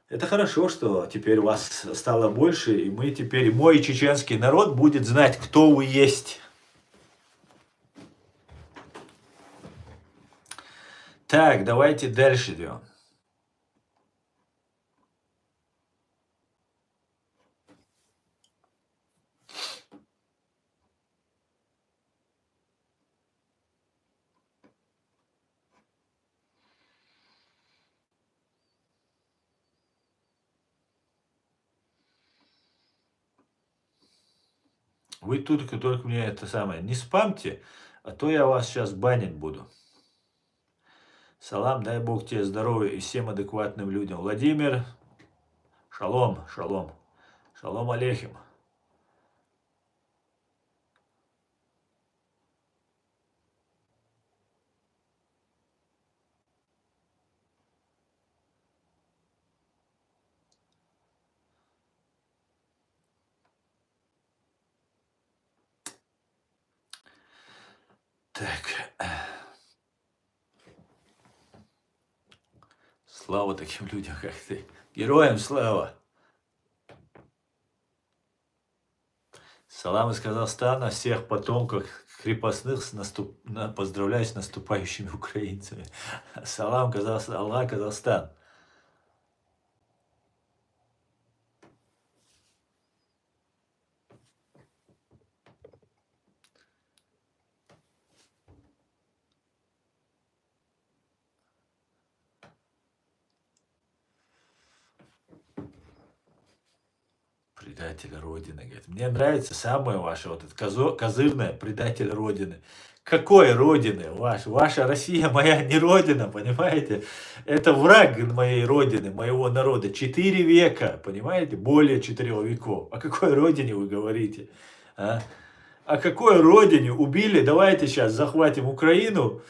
это хорошо, что теперь вас стало больше, и мы теперь, мой чеченский народ будет знать, кто вы есть. Так, давайте дальше идем. Вы только мне это самое, не спамьте, а то я вас сейчас банить буду. Салам, дай Бог тебе здоровья и всем адекватным людям. Владимир, шалом, шалом, шалом алейхим. Так. Слава таким людям, как ты. Героям слава. Салам из Казахстана, всех потомков крепостных поздравляю с наступающими украинцами. Салам, Казахстан, Аллах, Казахстан. Предатель Родины, говорит. Мне нравится самое ваше, вот это козырное, предатель Родины. Какой Родины? Ваша Россия моя не Родина, понимаете? Это враг моей Родины, моего народа. 4 века, понимаете? Более 4 веков. О какой Родине вы говорите? А? О какой Родине убили? Давайте сейчас захватим Украину,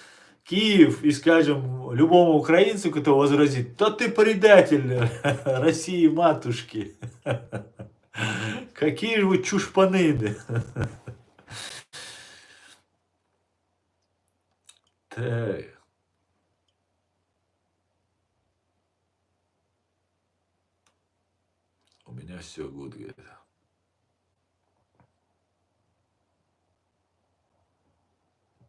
Киев, и скажем любому украинцу, кто возразит, да ты предатель России матушки. Какие же вы чушпаны. Так. У меня все good, говорит.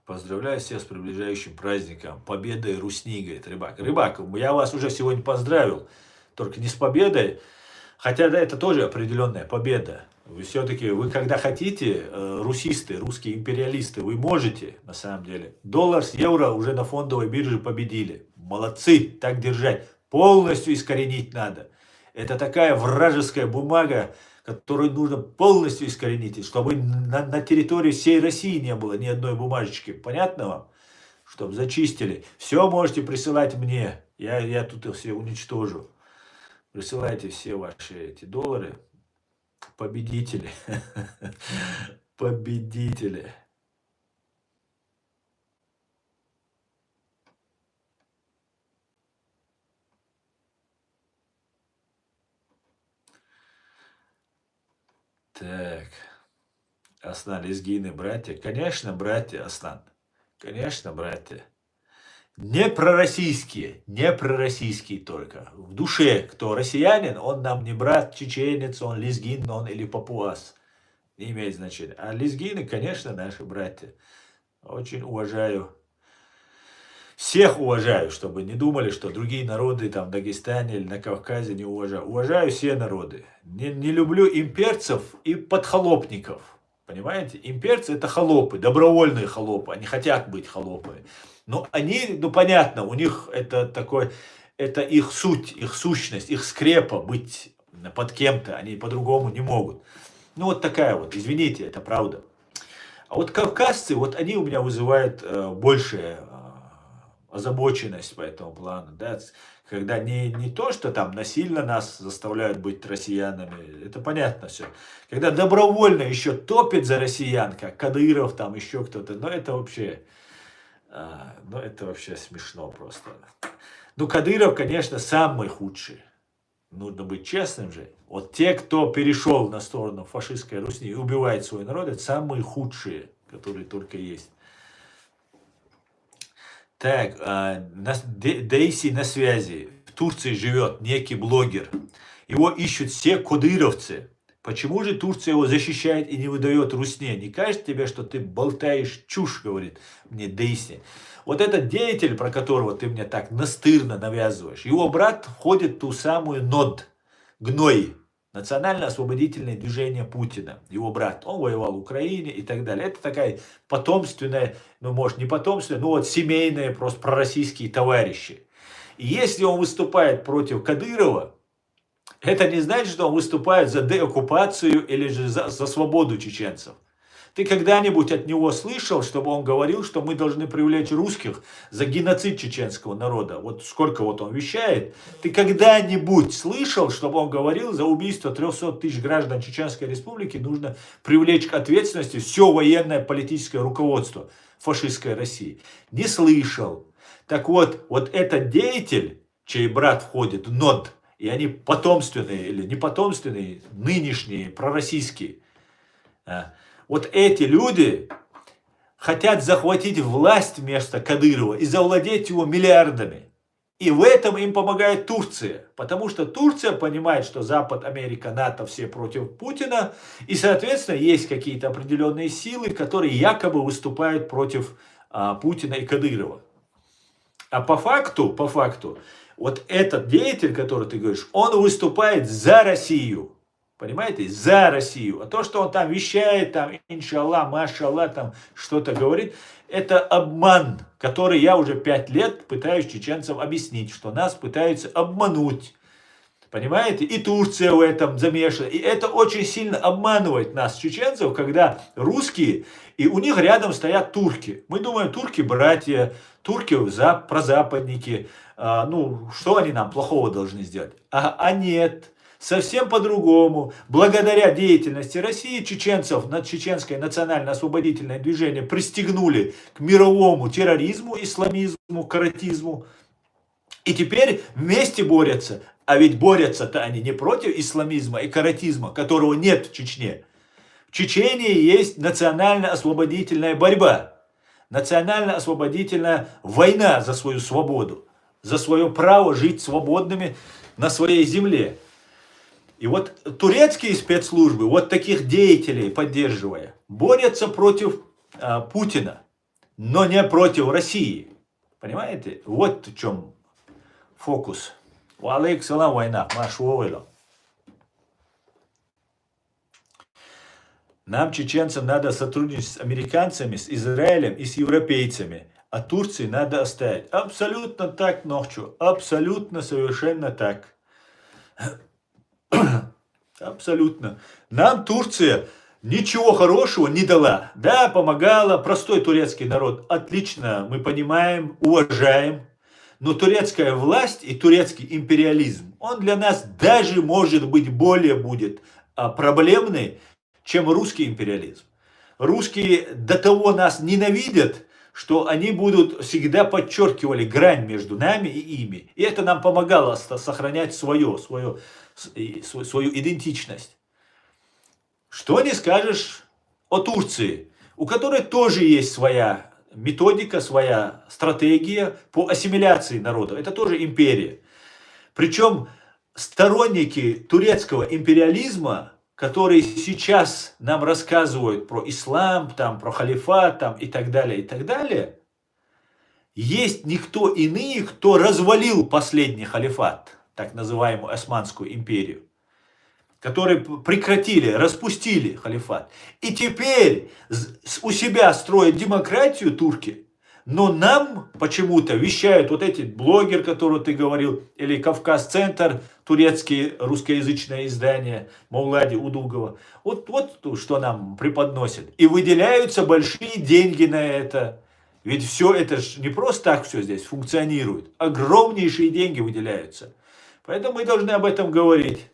Поздравляю всех с приближающим праздником. Победой Русни, говорит Рыбак. Рыбак, я вас уже сегодня поздравил. Только не с победой. Хотя да, это тоже определенная победа. Вы все-таки, вы когда хотите, русисты, русские империалисты, вы можете, на самом деле. Доллар с евро уже на фондовой бирже победили. Молодцы, так держать. Полностью искоренить надо. Это такая вражеская бумага, которую нужно полностью искоренить, чтобы на территории всей России не было ни одной бумажечки. Понятно вам? Чтобы зачистили. Все можете присылать мне. Я тут их все уничтожу. Присылайте все ваши эти доллары. Победители. Победители. Так. Аслан, лезгины, братья. Конечно, братья, Аслан. Конечно, братья. Не пророссийские только. В душе, кто россиянин, он нам не брат, чеченец, он лезгин, он или папуас. Не имеет значения. А лезгины, конечно, наши братья. Очень уважаю Всех уважаю, чтобы не думали, что другие народы там в Дагестане или на Кавказе не уважаю. Уважаю все народы. Не люблю имперцев и подхолопников. Понимаете? Имперцы это холопы, добровольные холопы. Они хотят быть холопами. Но они, ну понятно, у них это такой, это их суть, их сущность, их скрепа быть под кем-то. Они по-другому не могут. Ну вот такая вот, извините, это правда. А вот кавказцы, вот они у меня вызывают большее озабоченность по этому плану, да, когда не то, что там насильно нас заставляют быть россиянами, это понятно все. Когда добровольно еще топят за россиян, как Кадыров, там еще кто-то, ну это вообще смешно просто. Ну Кадыров, конечно, самый худший. Нужно быть честным же. Вот те, кто перешел на сторону фашистской Русни и убивает свой народ, это самые худшие, которые только есть. Так, Дейси на связи. В Турции живет некий блогер. Его ищут все кадыровцы. Почему же Турция его защищает и не выдает Русне? Не кажется тебе, что ты болтаешь чушь, говорит мне Дейси. Вот этот деятель, про которого ты мне так настырно навязываешь, его брат входит в ту самую НОД, ГНОИ, Национально-освободительное движение Путина. Его брат, он воевал в Украине и так далее. Это такая потомственная, ну может не потомственная, но вот семейные просто пророссийские товарищи. И если он выступает против Кадырова, это не значит, что он выступает за деоккупацию или же за свободу чеченцев. Ты когда-нибудь от него слышал, чтобы он говорил, что мы должны привлечь русских за геноцид чеченского народа? Вот сколько вот он вещает. Ты когда-нибудь слышал, чтобы он говорил, за убийство 300 тысяч граждан Чеченской Республики нужно привлечь к ответственности все военное политическое руководство фашистской России? Не слышал. Так вот, вот этот деятель, чей брат входит в НОД, и они потомственные или не потомственные, нынешние, пророссийские. Вот эти люди хотят захватить власть вместо Кадырова и завладеть его миллиардами. И в этом им помогает Турция. Потому что Турция понимает, что Запад, Америка, НАТО все против Путина. И, соответственно, есть какие-то определенные силы, которые якобы выступают против Путина и Кадырова. А по факту, вот этот деятель, который ты говоришь, он выступает за Россию. Понимаете? За Россию. А то, что он там вещает, там, иншаллах, машаллах, там что-то говорит, это обман, который я уже 5 лет пытаюсь чеченцам объяснить, что нас пытаются обмануть. Понимаете? И Турция в этом замешана. И это очень сильно обманывает нас, чеченцев, когда русские, и у них рядом стоят турки. Мы думаем, турки братья, турки прозападники. Ну, что они нам плохого должны сделать? А нет. Совсем по-другому. Благодаря деятельности России чеченцев, чеченское национально-освободительное движение пристегнули к мировому терроризму, исламизму, каратизму. И теперь вместе борются. А ведь борются-то они не против исламизма и каратизма, которого нет в Чечне. В Чечении есть национально-освободительная борьба. Национально-освободительная война за свою свободу. За свое право жить свободными на своей земле. И вот турецкие спецслужбы, вот таких деятелей поддерживая, борются против Путина, но не против России. Понимаете? Вот в чем фокус. Алейкум салам война. Нам, чеченцам, надо сотрудничать с американцами, с Израилем и с европейцами. А Турции надо оставить. Абсолютно так, Нохчу. Абсолютно, совершенно так. Абсолютно. Нам Турция ничего хорошего не дала. Да, помогала, простой турецкий народ. Отлично, мы понимаем, уважаем. Но турецкая власть и турецкий империализм, он для нас даже может быть более будет проблемный, чем русский империализм. Русские до того нас ненавидят, что они будут всегда подчеркивали грань между нами и ими. И это нам помогало сохранять свою идентичность. Что не скажешь о Турции, у которой тоже есть своя методика, своя стратегия по ассимиляции народа. Это тоже империя. Причем сторонники турецкого империализма, которые сейчас нам рассказывают про ислам, там, про халифат там, и так далее, есть никто иные, кто развалил последний халифат, так называемую Османскую империю, которые прекратили, распустили халифат. И теперь у себя строят демократию турки, но нам почему-то вещают вот эти блогер, который ты говорил, или Кавказ-центр, турецкие русскоязычное издание, Маулади Удугова. Вот что нам преподносят. И выделяются большие деньги на это. Ведь все это ж не просто так все здесь функционирует. Огромнейшие деньги выделяются. Поэтому мы должны об этом говорить.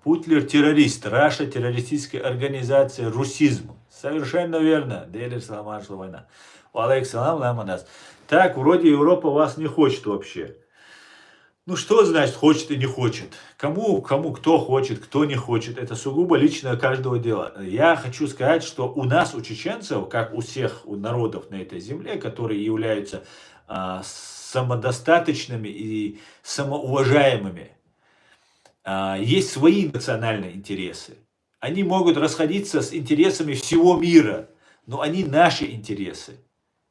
Путлер террорист, Раша террористическая организация, русизм. Совершенно верно. Дели салам, война. Алейкум ламанас. Так, вроде Европа вас не хочет вообще. Ну что значит хочет и не хочет? Кому, кто хочет, кто не хочет. Это сугубо личное каждого дела. Я хочу сказать, что у нас, у чеченцев, как у всех народов на этой земле, которые являются самодостаточными и самоуважаемыми, есть свои национальные интересы. Они могут расходиться с интересами всего мира, но они наши интересы.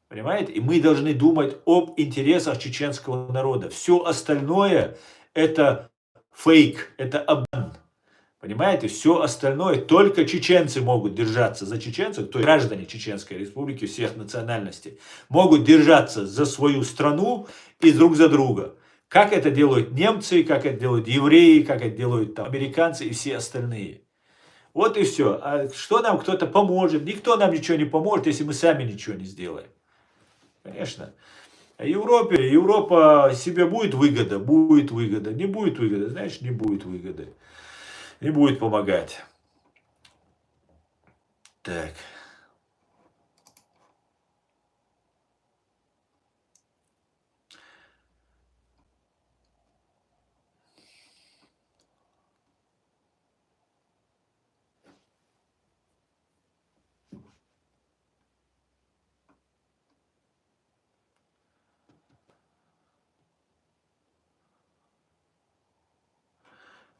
Понимаете? И мы должны думать об интересах чеченского народа. Все остальное это фейк, это обман. Понимаете? Все остальное, только чеченцы могут держаться за чеченцев, то есть граждане Чеченской Республики всех национальностей, могут держаться за свою страну и друг за друга. Как это делают немцы, как это делают евреи, как это делают там, американцы и все остальные. Вот и все. А что нам кто-то поможет? Никто нам ничего не поможет, если мы сами ничего не сделаем. Конечно. А Европа себе будет выгода, будет выгода. Не будет выгоды, значит не будет выгоды. Не будет помогать. Так.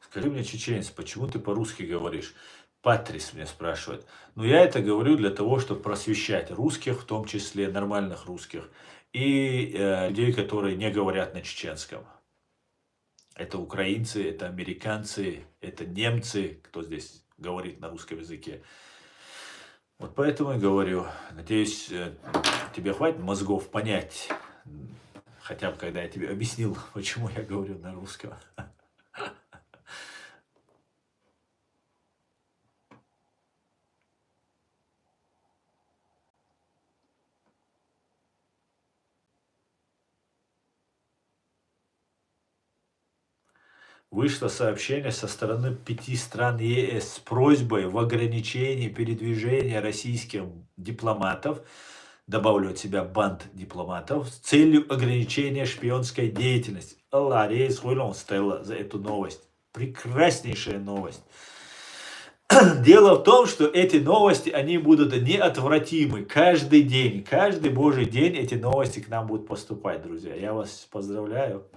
Скажи мне, чеченец, почему ты по-русски говоришь? Патрис меня спрашивает. Ну, я это говорю для того, чтобы просвещать русских, в том числе нормальных русских, и людей, которые не говорят на чеченском. Это украинцы, это американцы, это немцы, кто здесь говорит на русском языке. Вот поэтому и говорю. Надеюсь, тебе хватит мозгов понять, хотя бы когда я тебе объяснил, почему я говорю на русском. Вышло сообщение со стороны 5 стран ЕС с просьбой в ограничении передвижения российских дипломатов, добавлю от себя банд дипломатов, с целью ограничения шпионской деятельности. Аллах, рейс стояла за эту новость. Прекраснейшая новость. Дело в том, что эти новости, они будут неотвратимы. Каждый день, каждый божий день эти новости к нам будут поступать, друзья. Я вас поздравляю.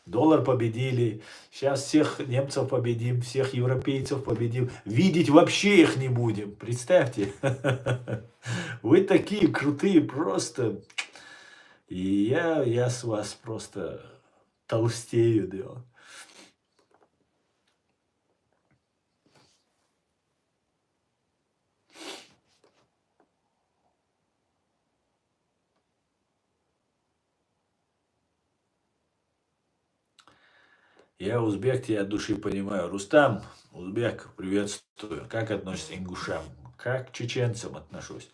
Доллар победили, сейчас всех немцев победим, всех европейцев победим. Видеть вообще их не будем, представьте. Вы такие крутые просто. И я с вас просто толстею, да. Я узбек, тебя от души понимаю. Рустам, узбек, приветствую. Как относишься к ингушам? Как к чеченцам отношусь?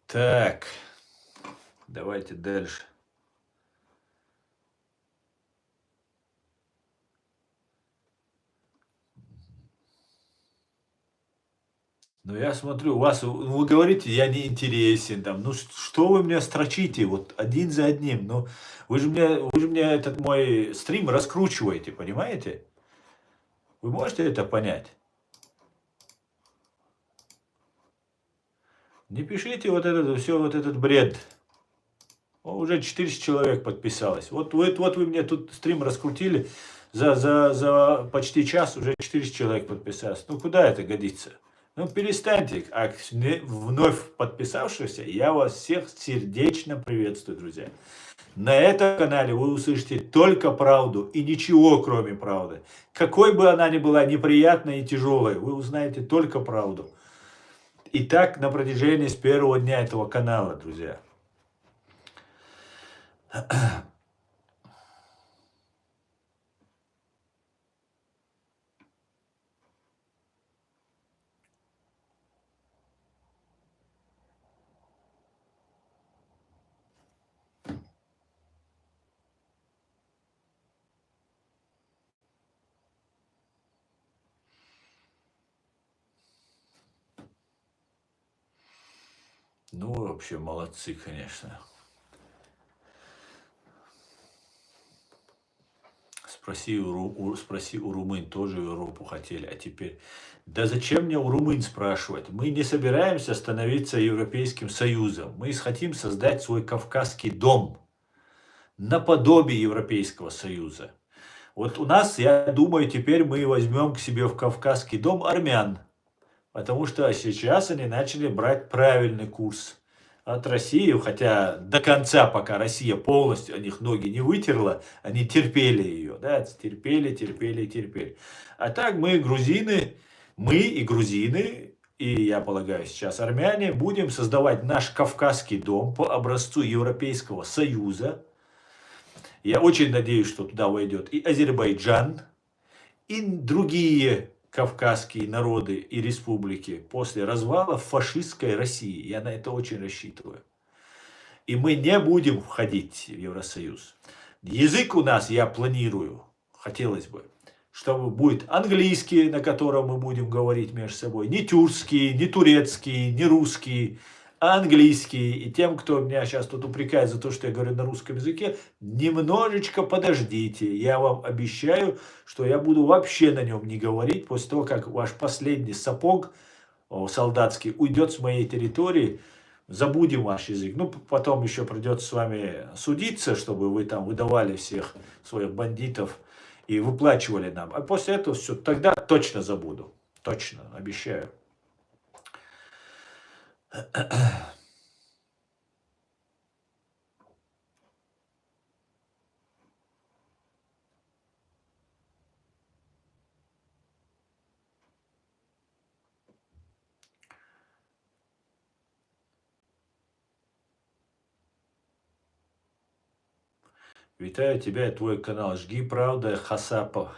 Так, давайте дальше. Ну, я смотрю, у вас, вы говорите, я не интересен, там, ну, что вы меня строчите, вот, один за одним, ну, вы же мне этот мой стрим раскручиваете, понимаете? Вы можете это понять? Не пишите вот этот, все вот этот бред. Уже 400 человек подписалось. Вот вы мне тут стрим раскрутили, за почти час уже 400 человек подписалось. Ну, куда это годится? Ну, перестаньте. А вновь подписавшихся, я вас всех сердечно приветствую, друзья. На этом канале вы услышите только правду и ничего, кроме правды. Какой бы она ни была неприятной и тяжелой, вы узнаете только правду. И так на протяжении с первого дня этого канала, друзья. Ну, вообще молодцы, конечно. Спроси у румын, тоже в Европу хотели, а теперь... Да зачем мне у румын спрашивать? Мы не собираемся становиться Европейским Союзом. Мы хотим создать свой Кавказский дом наподобие Европейского Союза. Вот у нас, я думаю, теперь мы возьмем к себе в Кавказский дом армян. Потому что сейчас они начали брать правильный курс от России, хотя до конца, пока Россия полностью о них ноги не вытерла, они терпели ее, да, терпели. А так мы, грузины, мы и грузины, и, я полагаю, сейчас армяне, будем создавать наш Кавказский дом по образцу Европейского Союза. Я очень надеюсь, что туда войдет и Азербайджан, и другие кавказские народы и республики после развала фашистской России. Я на это очень рассчитываю. И мы не будем входить в Евросоюз. Язык у нас, я планирую, хотелось бы, чтобы будет английский, на котором мы будем говорить между собой, не тюркский, не турецкий, не русский, а английский. И тем, кто меня сейчас тут упрекает за то, что я говорю на русском языке, немножечко подождите. Я вам обещаю, что я буду вообще на нем не говорить после того, как ваш последний сапог солдатский уйдет с моей территории. Забудем ваш язык. Ну, потом еще придется с вами судиться, чтобы вы там выдавали всех своих бандитов и выплачивали нам. А после этого все, тогда точно забуду. Точно, обещаю. Вітаю тебя и твой канал. Жги правда, Хасапов.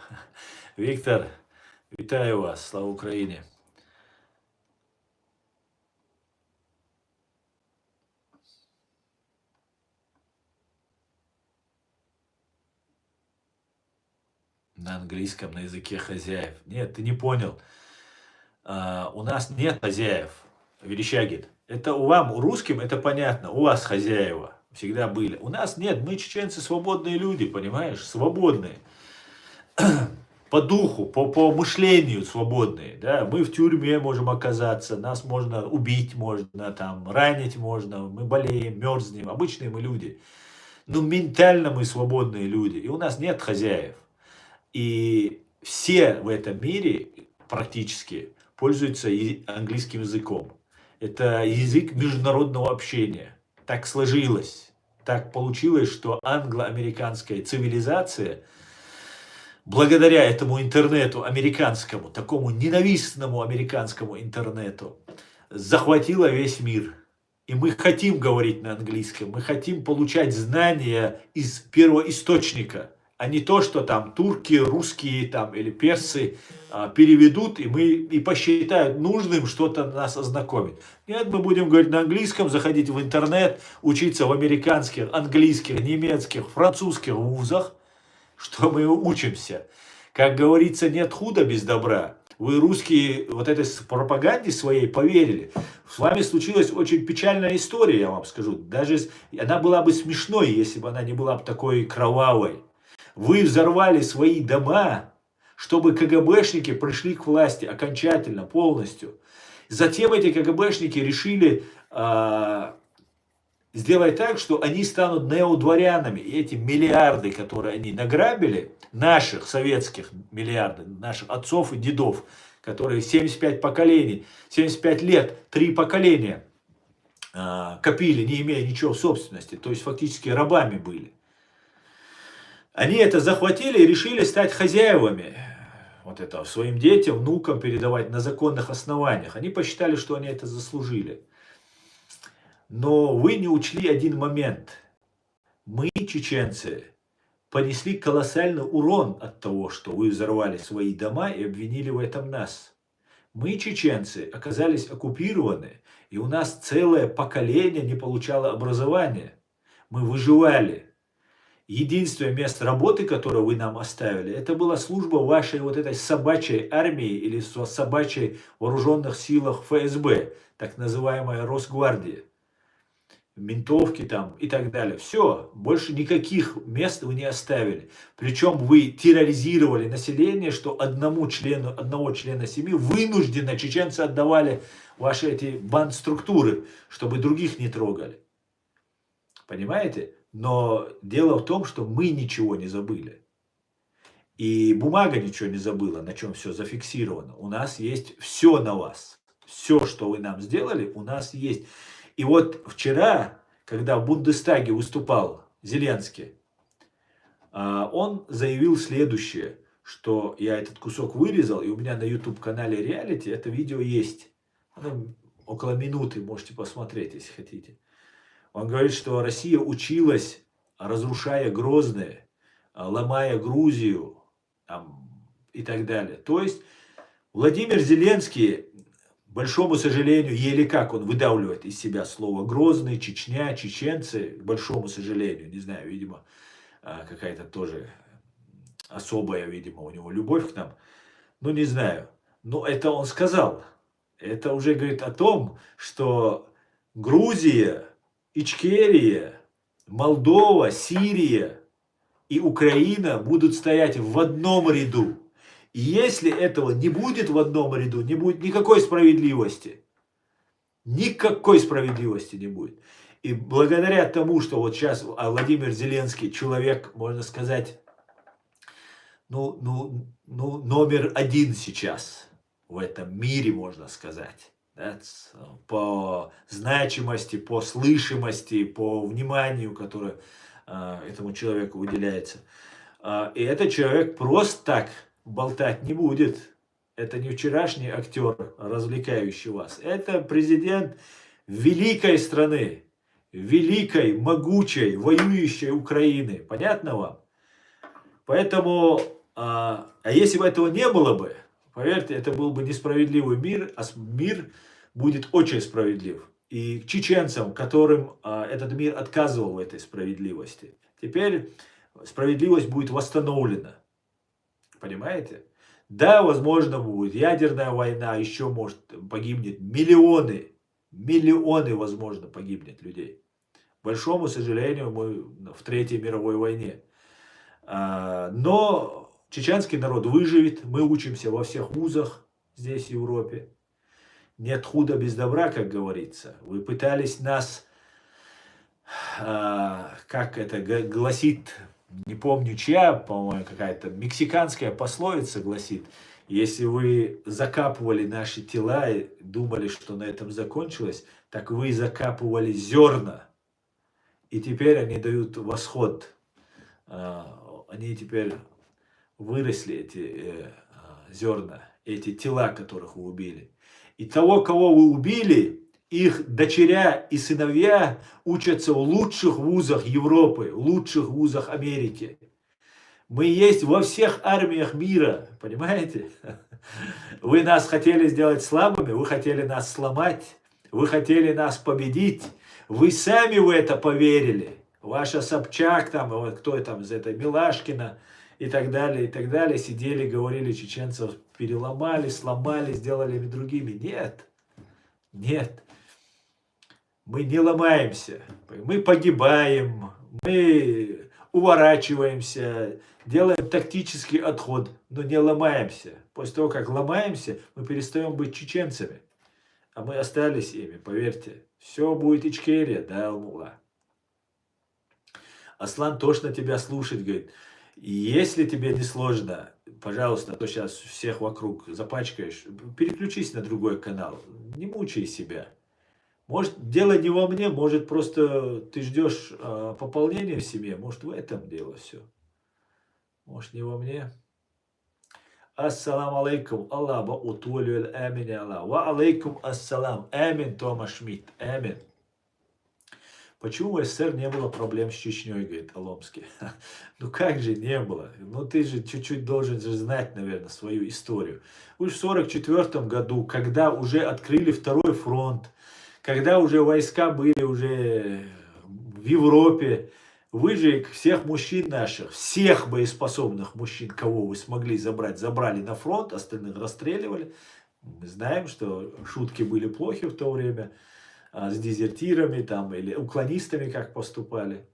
Виктор, вітаю вас. Слава Украине. На английском, на языке хозяев. Нет, ты не понял. У нас нет хозяев, Верещагин. Это у вам, у русским, это понятно. У вас хозяева всегда были. У нас нет. Мы, чеченцы, свободные люди, понимаешь? Свободные. По духу, по мышлению свободные. Да? Мы в тюрьме можем оказаться, нас можно убить, можно там, ранить можно, мы болеем, мерзнем. Обычные мы люди. Но ментально мы свободные люди. И у нас нет хозяев. И все в этом мире практически пользуются английским языком. Это язык международного общения. Так сложилось. Так получилось, что англо-американская цивилизация, благодаря этому интернету американскому, такому ненавистному американскому интернету, захватила весь мир. И мы хотим говорить на английском, мы хотим получать знания из первоисточника, а не то, что там турки, русские там, или персы переведут и посчитают нужным что-то нас ознакомить. Нет, мы будем говорить на английском, заходить в интернет, учиться в американских, английских, немецких, французских вузах, что мы учимся. Как говорится, нет худа без добра. Вы русские вот этой пропаганде своей поверили. С вами случилась очень печальная история, я вам скажу. Даже она была бы смешной, если бы она не была бы такой кровавой. Вы взорвали свои дома, чтобы КГБшники пришли к власти окончательно, полностью. Затем эти КГБшники решили сделать так, что они станут неодворянами. И эти миллиарды, которые они награбили, наших советских миллиардов, наших отцов и дедов, которые 75 поколений, 75 лет, 3 поколения копили, не имея ничего в собственности, то есть фактически рабами были. Они это захватили и решили стать хозяевами вот этого своим детям, внукам передавать на законных основаниях. Они посчитали, что они это заслужили. Но вы не учли один момент. Мы, чеченцы, понесли колоссальный урон от того, что вы взорвали свои дома и обвинили в этом нас. Мы, чеченцы, оказались оккупированы, и у нас целое поколение не получало образования. Мы выживали. Единственное место работы, которое вы нам оставили, это была служба вашей вот этой собачьей армии или собачьей вооруженных силах ФСБ, так называемая Росгвардия. Ментовки там и так далее. Все, больше никаких мест вы не оставили. Причем вы терроризировали население, что одного члена семьи вынужденно чеченцы отдавали ваши эти бандструктуры, чтобы других не трогали. Понимаете? Но дело в том, что мы ничего не забыли. И бумага ничего не забыла, на чем все зафиксировано. У нас есть все на вас. Все, что вы нам сделали, у нас есть. И вот вчера, когда в Бундестаге выступал Зеленский, он заявил следующее, что я этот кусок вырезал, и у меня на YouTube-канале Reality это видео есть. Оно около минуты, можете посмотреть, если хотите. Он говорит, что Россия училась, разрушая Грозное, ломая Грузию и так далее. То есть Владимир Зеленский, к большому сожалению, еле как он выдавливает из себя слово Грозный, Чечня, чеченцы, к большому сожалению, не знаю, видимо, какая-то тоже особая, видимо, у него любовь к нам, ну не знаю, но это он сказал. Это уже говорит о том, что Грузия, Ичкерия, Молдова, Сирия и Украина будут стоять в одном ряду. И если этого не будет в одном ряду, не будет никакой справедливости. Никакой справедливости не будет. И благодаря тому, что вот сейчас Владимир Зеленский человек, можно сказать, номер один сейчас в этом мире, можно сказать. Да, по значимости, по слышимости, по вниманию, которое этому человеку уделяется. И этот человек просто так болтать не будет. Это не вчерашний актер, развлекающий вас. Это президент великой страны, великой, могучей, воюющей Украины. Понятно вам? Поэтому, если бы этого не было бы, поверьте, это был бы несправедливый мир, а мир будет очень справедлив. И к чеченцам, которым этот мир отказывал в этой справедливости, теперь справедливость будет восстановлена. Понимаете? Да, возможно, будет ядерная война, еще может погибнет миллионы, возможно, погибнет людей. К большому сожалению, мы в Третьей мировой войне. Но чеченский народ выживет, мы учимся во всех вузах здесь, в Европе. Нет худа без добра, как говорится. Вы пытались нас, как это гласит, не помню чья, по-моему, какая-то мексиканская пословица гласит, если вы закапывали наши тела и думали, что на этом закончилось, так вы закапывали зерна. И теперь они дают восход. Они теперь выросли, эти зерна, эти тела, которых вы убили. И того, кого вы убили, их дочеря и сыновья учатся в лучших вузах Европы, в лучших вузах Америки. Мы есть во всех армиях мира, понимаете? Вы нас хотели сделать слабыми, вы хотели нас сломать, вы хотели нас победить. Вы сами в это поверили. Ваша Собчак, там, вот кто там из этой, Милашкина и так далее, сидели, говорили, чеченцев переломали, сломали, сделали другими. Нет, нет. Мы не ломаемся, мы погибаем, мы уворачиваемся, делаем тактический отход, но не ломаемся. После того, как ломаемся, мы перестаем быть чеченцами. А мы остались ими, поверьте. Все будет Ичкерия, да, Алмула. Аслан точно тебя слушает, говорит. Если тебе не сложно, пожалуйста, а то сейчас всех вокруг запачкаешь, переключись на другой канал, не мучай себя. Может, дело не во мне, может, просто ты ждешь пополнения в семье, может, в этом дело все. Может, не во мне. Ассаламу алейкум. Аллаха утулюл амин Аллах. Ва алейкум ассалам. Амин, Тома Шмидт. Амин. Почему в СССР не было проблем с Чечней, говорит Аломский. Ну как же не было? Ну ты же чуть-чуть должен же знать, наверное, свою историю. Уж в 1944 году, когда уже открыли второй фронт, когда уже войска были уже в Европе, вы же всех мужчин наших, всех боеспособных мужчин, кого вы смогли забрать, забрали на фронт, остальных расстреливали. Мы знаем, что шутки были плохи в то время с дезертирами там, или уклонистами, как поступали.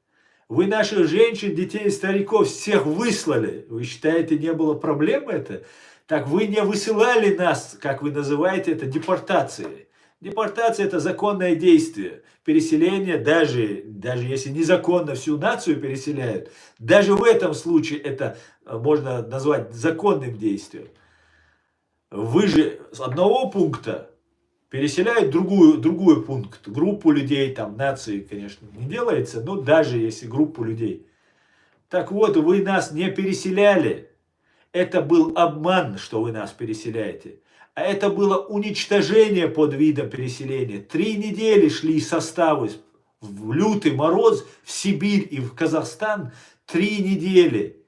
Вы наших женщин, детей, стариков всех выслали. Вы считаете, не было проблем это? Так вы не высылали нас, как вы называете это, депортацией. Депортация – это законное действие. Переселение, даже если незаконно всю нацию переселяют, даже в этом случае это можно назвать законным действием. Вы же с одного пункта переселяют другой пункт, группу людей, там, нации, конечно, не делается, но даже если группу людей. Так вот, вы нас не переселяли. Это был обман, что вы нас переселяете. А это было уничтожение под видом переселения. 3 недели шли составы в лютый мороз в Сибирь и в Казахстан. 3 недели.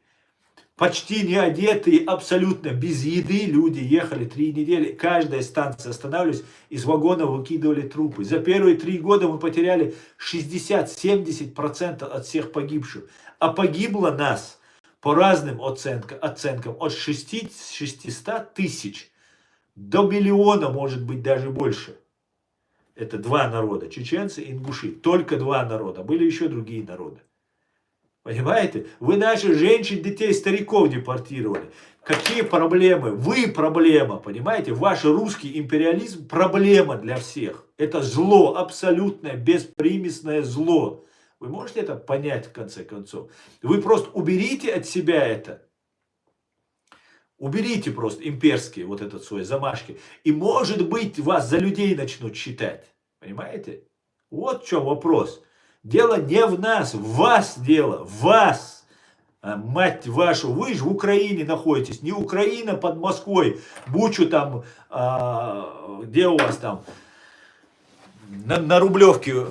Почти не одетые, абсолютно без еды люди ехали 3 недели. Каждая станция останавливалась, из вагона выкидывали трупы. За первые 3 года мы потеряли 60-70% от всех погибших. А погибло нас по разным оценкам от 600 тысяч до миллиона, может быть, даже больше. Это 2 народа, чеченцы и ингуши. Только 2 народа. Были еще другие народы. Понимаете? Вы наших женщин, детей, стариков депортировали. Какие проблемы? Вы проблема, понимаете? Ваш русский империализм проблема для всех. Это зло, абсолютное, беспримесное зло. Вы можете это понять в конце концов? Вы просто уберите от себя это. Уберите просто имперские вот этот свой замашки. И может быть вас за людей начнут считать. Понимаете? Вот в чем вопрос. Дело не в нас, в вас дело, в вас. Мать вашу, вы же в Украине находитесь. Не Украина под Москвой. Бучу там, где у вас там, на Рублевке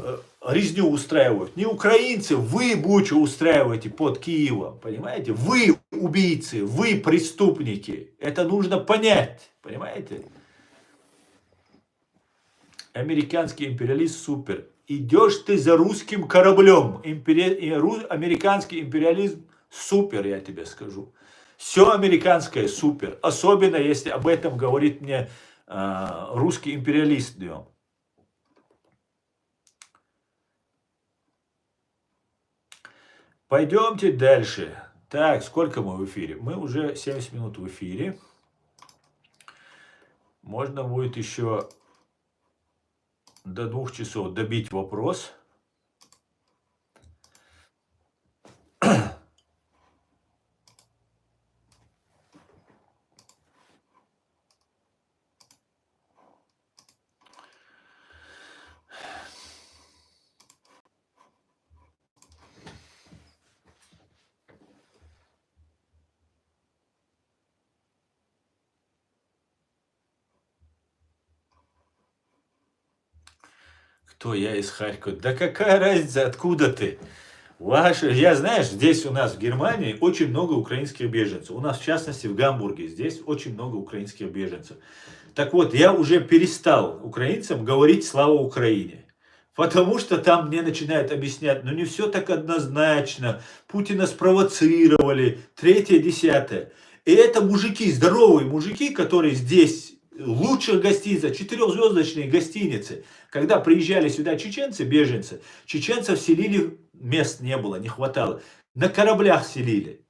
резню устраивают. Не украинцы, вы Бучу устраиваете под Киевом. Понимаете? Вы убийцы, вы преступники. Это нужно понять. Понимаете? Американский империалист супер. Идешь ты за русским кораблем. Американский империализм супер, я тебе скажу. Все американское супер. Особенно, если об этом говорит мне русский империалист днем. Пойдемте дальше. Так, сколько мы в эфире? Мы уже 70 минут в эфире. Можно будет еще до 2 часов добить вопрос. Кто я из Харькова? Да какая разница, откуда ты? Я, знаешь, здесь у нас в Германии очень много украинских беженцев. У нас, в частности, в Гамбурге здесь очень много украинских беженцев. Так вот, я уже перестал украинцам говорить «Слава Украине». Потому что там мне начинают объяснять, ну не все так однозначно, Путина спровоцировали, 3-10. И это мужики, здоровые мужики, которые здесь лучших гостиниц, четырехзвездочные гостиницы. Когда приезжали сюда чеченцы, беженцы, чеченцев селили, мест не было, не хватало. На кораблях селили.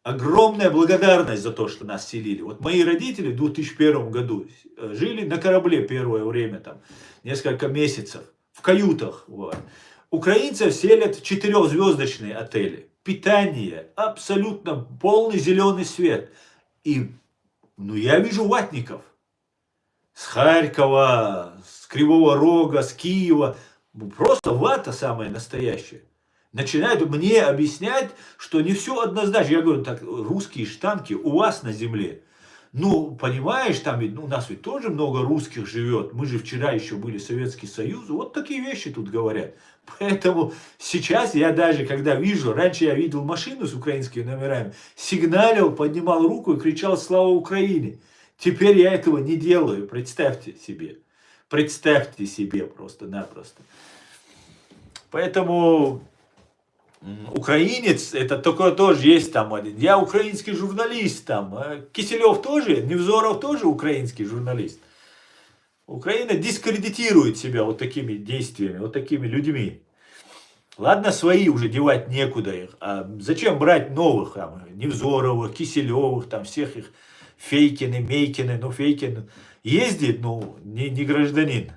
Огромная благодарность за то, что нас селили. Вот мои родители в 2001 году жили на корабле первое время, там, несколько месяцев, в каютах. Вот. Украинцев селят в четырехзвездочные отели. Питание, абсолютно полный зеленый свет. И ну, я вижу ватников с Харькова, с Кривого Рога, с Киева. Просто вата самая настоящая. Начинают мне объяснять, что не все однозначно. Я говорю, так, русские штанки у вас на земле. Ну, понимаешь, там ведь, ну, у нас ведь тоже много русских живет. Мы же вчера еще были Советский Союз. Вот такие вещи тут говорят. Поэтому сейчас я даже, когда вижу, раньше я видел машину с украинскими номерами, сигналил, поднимал руку и кричал «Слава Украине!». Теперь я этого не делаю, представьте себе. Представьте себе просто-напросто. Поэтому украинец, это только тоже есть там один. Я украинский журналист там. Киселев тоже, Невзоров тоже украинский журналист. Украина дискредитирует себя вот такими действиями, вот такими людьми. Ладно, свои уже девать некуда их. А зачем брать новых, там, Невзоровых, Киселевых, там всех их Фейкины, Мейкины, ну Фейкин ездит, ну не гражданин.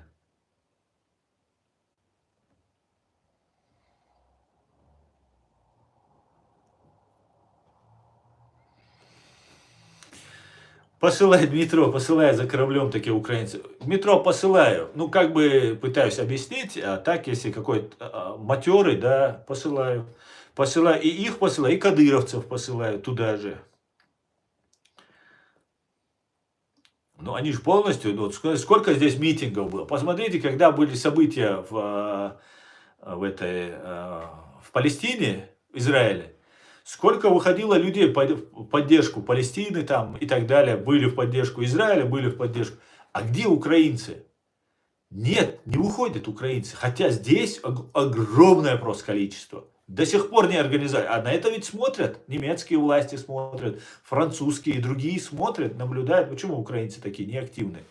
Посылай, Дмитро, посылаю за кораблем такие украинцы. Дмитро, посылаю. Ну, как бы пытаюсь объяснить, а так, если какой-то матерый, да, посылаю. Посылаю, и их посылаю, и кадыровцев посылаю туда же. Ну, они же полностью, ну, сколько здесь митингов было. Посмотрите, когда были события в Палестине, в Израиле. Сколько выходило людей в поддержку Палестины там и так далее, были в поддержку Израиля, были в поддержку. А где украинцы? Нет, не выходят украинцы. Хотя здесь огромное просто количество. До сих пор не организовали. А на это ведь смотрят. Немецкие власти смотрят, французские и другие смотрят, наблюдают. Почему украинцы такие неактивные?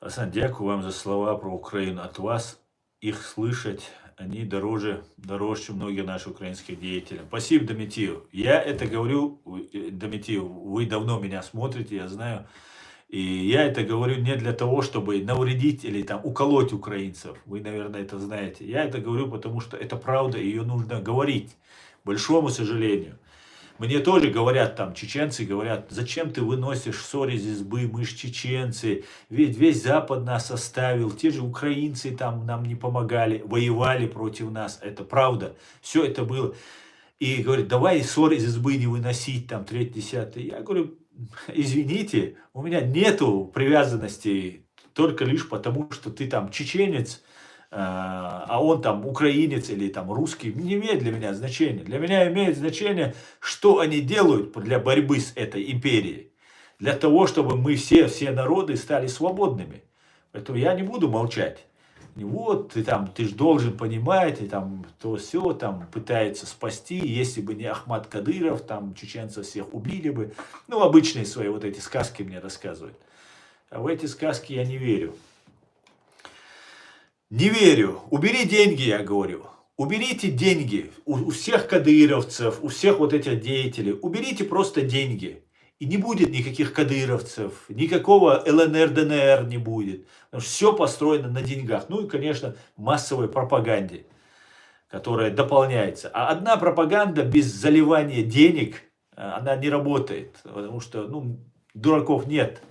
Асан, дякую вам за слова про Украину. От вас их слышать, они дороже, чем многие наши украинские деятели. Спасибо, Доmitiev. Я это говорю, Доmitiev, вы давно меня смотрите, я знаю. И я это говорю не для того, чтобы навредить или там уколоть украинцев. Вы, наверное, это знаете. Я это говорю, потому что это правда, и ее нужно говорить. К большому сожалению. Мне тоже говорят, там, чеченцы говорят, зачем ты выносишь ссор из избы, мы ж чеченцы, ведь весь Запад нас оставил, те же украинцы там нам не помогали, воевали против нас, это правда, все это было. И говорят, давай ссор из избы не выносить, там, 3-10. Я говорю, извините, у меня нету привязанности только лишь потому, что ты там чеченец, а он там украинец или там русский, не имеет для меня значения. Для меня имеет значение, что они делают для борьбы с этой империей. Для того, чтобы мы все народы стали свободными. Поэтому я не буду молчать. Вот, ты же должен понимать, и там то все там пытается спасти, если бы не Ахмат Кадыров, там чеченцев всех убили бы. Ну, обычные свои вот эти сказки мне рассказывают. А в эти сказки я не верю. Не верю. Убери деньги, я говорю. Уберите деньги у всех кадыровцев, у всех вот этих деятелей. Уберите просто деньги. И не будет никаких кадыровцев, никакого ЛНР, ДНР не будет. Потому что все построено на деньгах. Ну и, конечно, массовой пропаганде, которая дополняется. А одна пропаганда без заливания денег, она не работает. Потому что, ну, дураков нет.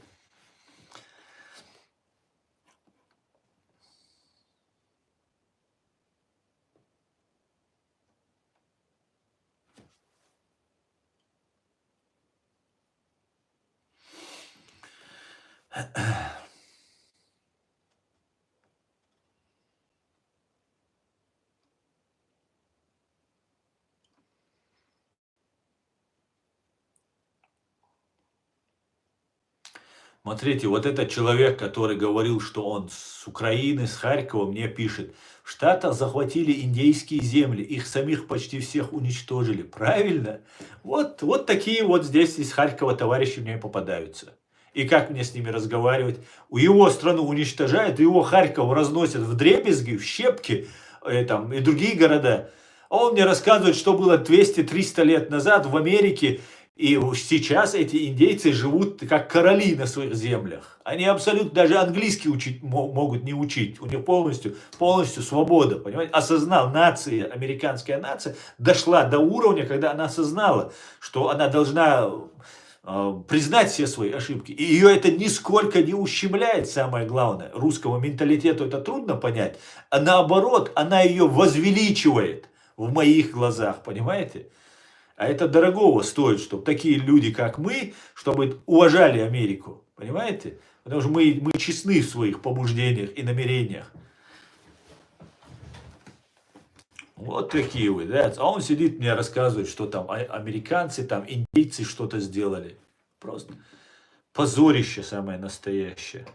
Смотрите, вот этот человек, который говорил, что он с Украины, с Харькова, мне пишет: "В Штатах захватили индейские земли, их самих почти всех уничтожили". Правильно? Вот такие вот здесь из Харькова товарищи мне попадаются. И как мне с ними разговаривать? Его страну уничтожают, его Харьков разносят вдребезги, в щепки, там, и другие города. А он мне рассказывает, что было 200-300 лет назад в Америке, и сейчас эти индейцы живут как короли на своих землях. Они абсолютно даже английский учить могут не учить. У них полностью свобода, понимаете? Осознал нация, американская нация дошла до уровня, когда она осознала, что она должна признать все свои ошибки. И ее это нисколько не ущемляет, самое главное. Русскому менталитету это трудно понять. А наоборот, она ее возвеличивает в моих глазах, понимаете? А это дорогого стоит, чтобы такие люди, как мы, чтобы уважали Америку. Понимаете? Потому что мы честны в своих побуждениях и намерениях. Вот такие вы, да? А он сидит мне рассказывает, что там американцы, там индейцы что-то сделали. Просто позорище самое настоящее.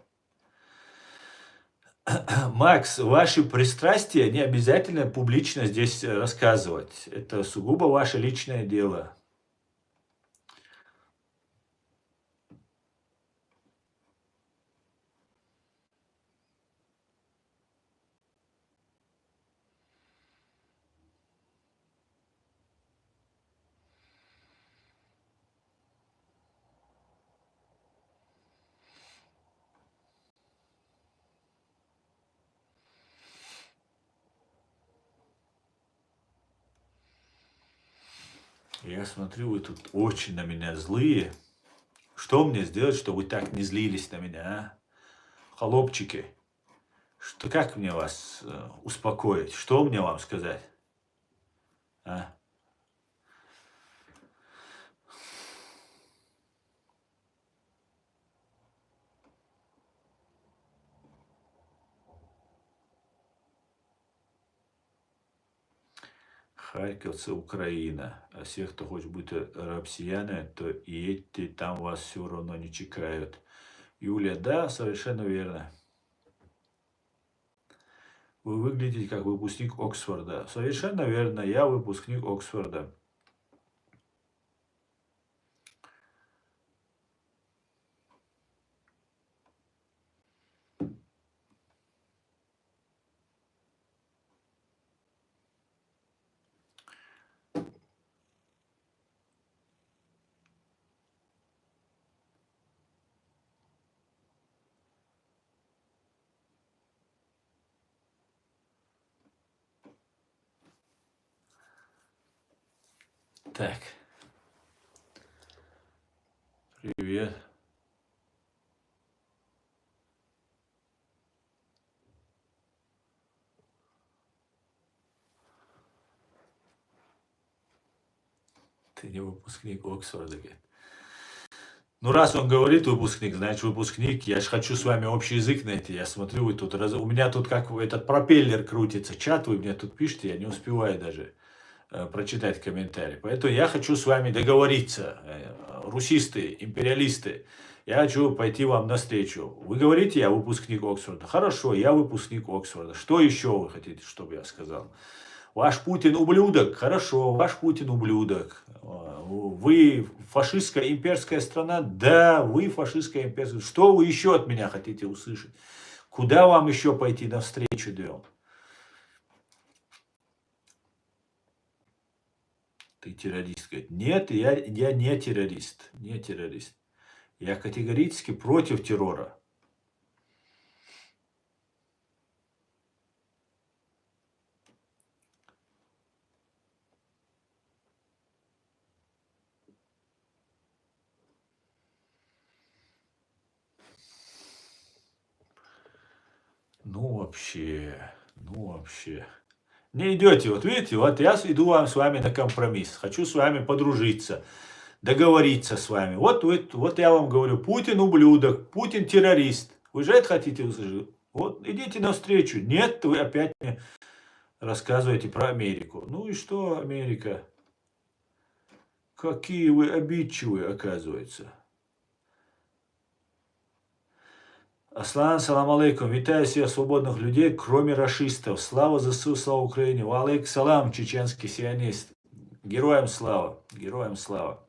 Макс, ваши пристрастия не обязательно публично здесь рассказывать. Это сугубо ваше личное дело. Я смотрю, вы тут очень на меня злые. Что мне сделать, чтобы вы так не злились на меня, а? Холопчики. Как мне вас успокоить? Что мне вам сказать? А? Харьковцы, Украина. А всех, кто хочет быть россияне, то едьте, там вас все равно не чекают. Юлия, да, совершенно верно. Вы выглядите как выпускник Оксфорда. Совершенно верно, я выпускник Оксфорда. Так. Привет. Ты не выпускник Оксфорда. Ну, раз он говорит выпускник, значит выпускник. Я же хочу с вами общий язык найти. Я смотрю, вы тут у меня тут как этот пропеллер крутится, чат вы мне тут пишете, я не успеваю даже прочитать комментарии. Поэтому я хочу с вами договориться, русисты, империалисты. Я хочу пойти вам навстречу. Вы говорите, я выпускник Оксфорда. Хорошо, я выпускник Оксфорда. Что еще вы хотите, чтобы я сказал? Ваш Путин ублюдок. Хорошо, ваш Путин ублюдок. Вы фашистская имперская страна? Да, вы фашистская имперская. Что вы еще от меня хотите услышать? Куда вам еще пойти навстречу днем? Ты террорист. Говорит, нет, я не террорист. Не террорист. Я категорически против террора. Ну вообще, ну вообще. Не идете, вот видите, вот я иду вам с вами на компромисс. Хочу с вами подружиться. договориться с вами. Вот я вам говорю, Путин ублюдок, Путин террорист. Вы же это хотите услышать? Вот идите навстречу. Нет, вы опять мне рассказываете про Америку. Ну и что, Америка? Какие вы обидчивые, оказывается. Аслан, салам алейкум. Витаю всех свободных людей, кроме рашистов. Слава ЗСУ, слава Украине. Ва алейк салам, чеченский сионист. Героям слава. Героям слава.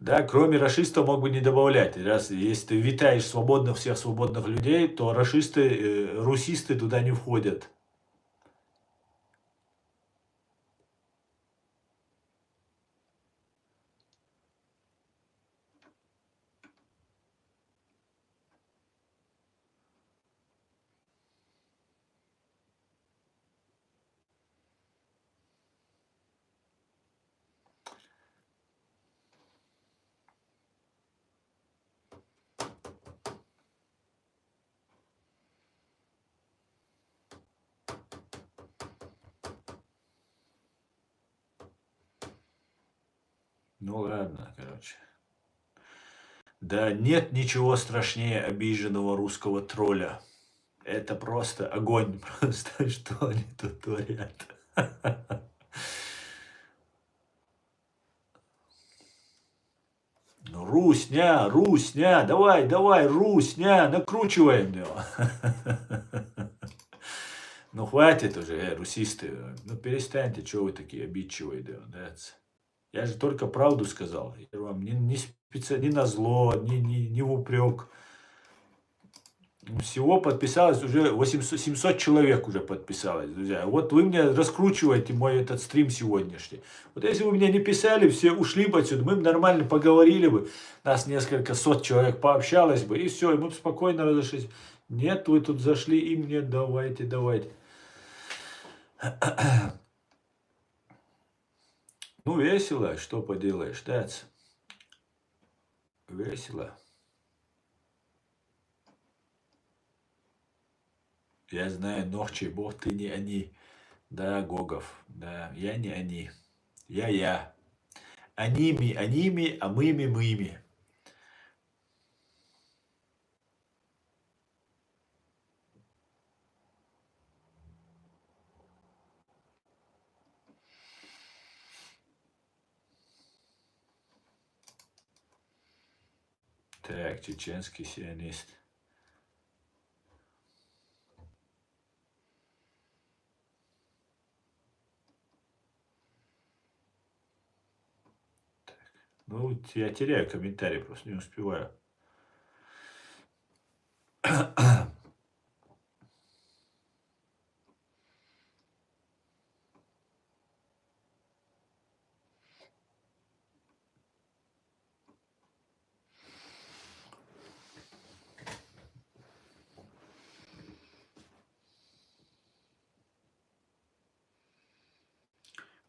Да, кроме рашистов мог бы не добавлять. Раз, если ты витаешь всех свободных людей, то рашисты, русисты туда не входят. Ну ладно, короче. Да нет ничего страшнее обиженного русского тролля. Это просто огонь, просто что они тут творят. Ну, Русня, давай, Русня, накручиваем его. Ну, хватит уже, русисты, ну, перестаньте, что вы такие обидчивые, да. Я же только правду сказал, я вам ни на зло, ни в упрек. Всего подписалось уже 700 человек уже подписалось, друзья. Вот вы мне раскручиваете мой этот стрим сегодняшний. Вот если бы вы мне не писали, все ушли бы отсюда, мы бы нормально поговорили бы, нас несколько сот человек пообщалось бы, и все, и мы бы спокойно разошлись. Нет, вы тут зашли, и мне давайте. Ну, весело, что поделаешь, да? Весело. Я знаю, Нохчий Бог, ты не они. Да, Гогов, да, я не они. Я. Аними, а мыми. Так, чеченский сионист. Ну, вот я теряю комментарии, просто не успеваю.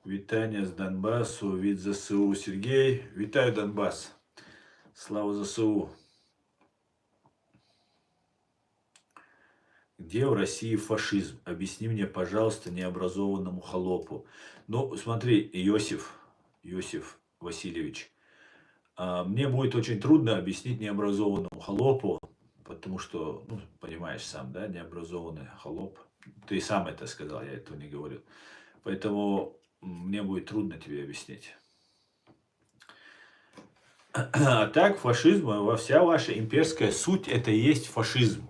Вітання з Донбасу від ЗСУ. Сергей, вітаю Донбас. Слава ЗСУ. Где в России фашизм? Объясни мне, пожалуйста, необразованному холопу. Ну, смотри, Иосиф Васильевич, мне будет очень трудно объяснить необразованному холопу, потому что, ну, понимаешь сам, да, необразованный холоп. Ты сам это сказал, я этого не говорил. Поэтому мне будет трудно тебе объяснить. А так, фашизм, вся ваша имперская суть, это и есть фашизм.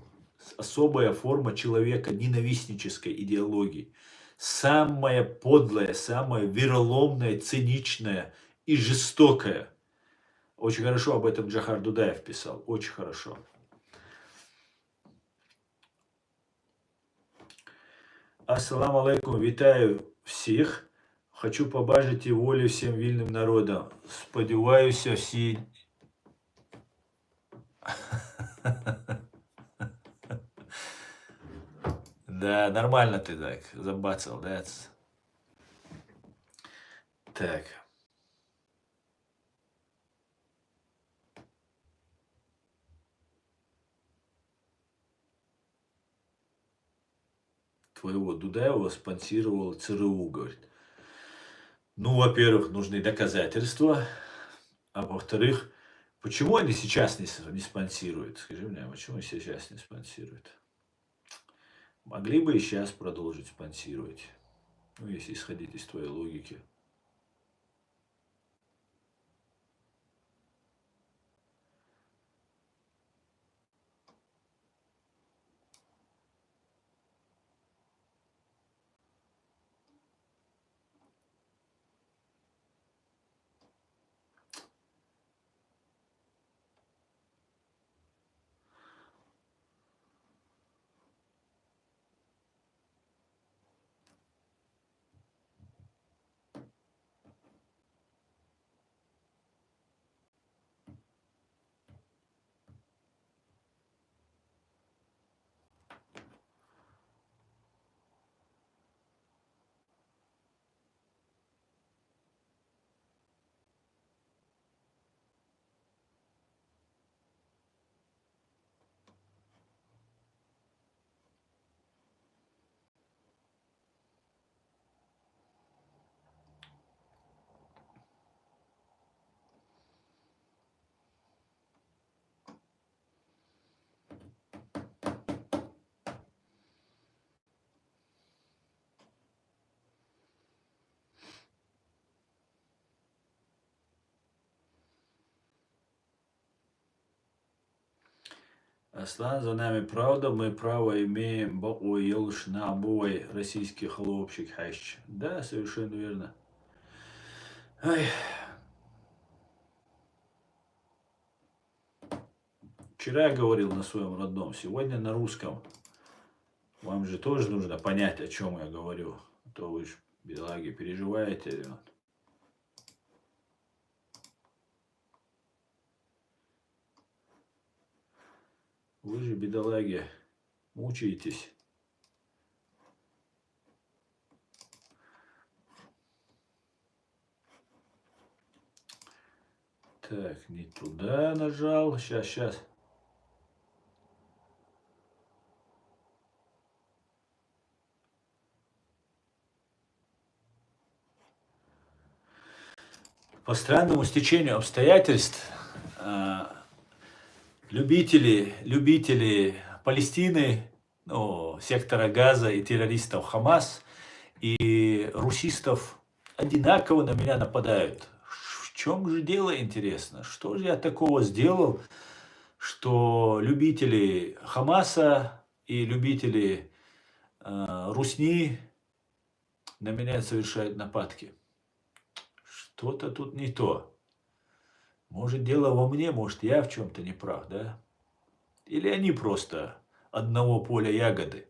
Особая форма человека, ненавистнической идеологии. Самая подлая, самая вероломная, циничная и жестокая. Очень хорошо об этом Джохар Дудаев писал. Очень хорошо. Ассаламу алейкум, вітаю всіх. Хочу побажати волі всім вільним народам. Сподіваюся, всі... Да, нормально ты так забацал, да? Так. Твоего Дудаева спонсировал ЦРУ, говорит. Ну, во-первых, нужны доказательства, а во-вторых, почему они сейчас не спонсируют? Скажи мне, а почему сейчас не спонсируют? Могли бы и сейчас продолжить спонсировать, ну, если исходить из твоей логики. Аслан, за нами правда, мы право имеем, ой, елуш на обои российский хлопчик хащ. Да, совершенно верно. Ай. Вчера я говорил на своем родном, сегодня на русском. Вам же тоже нужно понять, о чем я говорю. А то вы же, бедолаги, переживаете. Вы же, бедолаги, мучаетесь. Так, не туда нажал. Сейчас. По странному стечению обстоятельств любители Палестины, ну, сектора Газа и террористов Хамас и русистов одинаково на меня нападают. В чем же дело, интересно? Что же я такого сделал, что любители Хамаса и любители Русни на меня совершают нападки? Что-то тут не то. Может, дело во мне, может, я в чем-то не прав, да? Или они просто одного поля ягоды?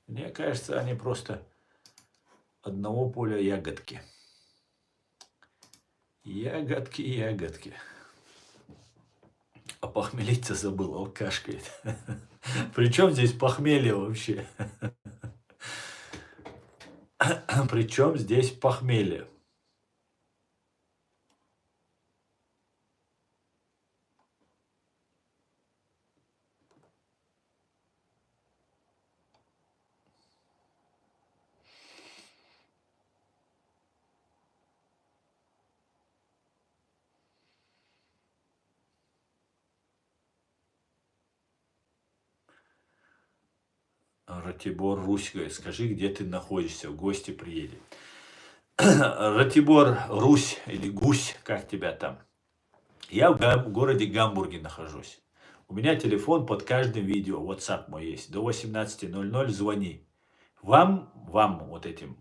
Мне кажется, они просто одного поля ягодки. Ягодки, ягодки. А похмелиться забыл, алкашкой. Причем здесь похмелье вообще? Причем здесь похмелье? Ратибор Русь говорит, скажи, где ты находишься, в гости приедем. Ратибор Русь или Гусь, как тебя там? Я в городе Гамбурге нахожусь. У меня телефон под каждым видео, WhatsApp мой есть. До 18:00 звони. Вам, вот этим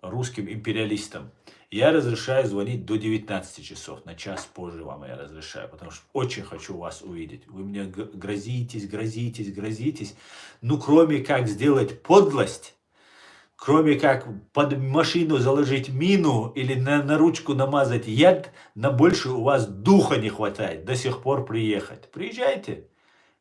русским империалистам, я разрешаю звонить до 19 часов. На час позже вам я разрешаю, потому что очень хочу вас увидеть. Вы мне грозитесь. Ну, кроме как сделать подлость, кроме как под машину заложить мину или на ручку намазать яд, на больше у вас духа не хватает до сих пор приехать. Приезжайте.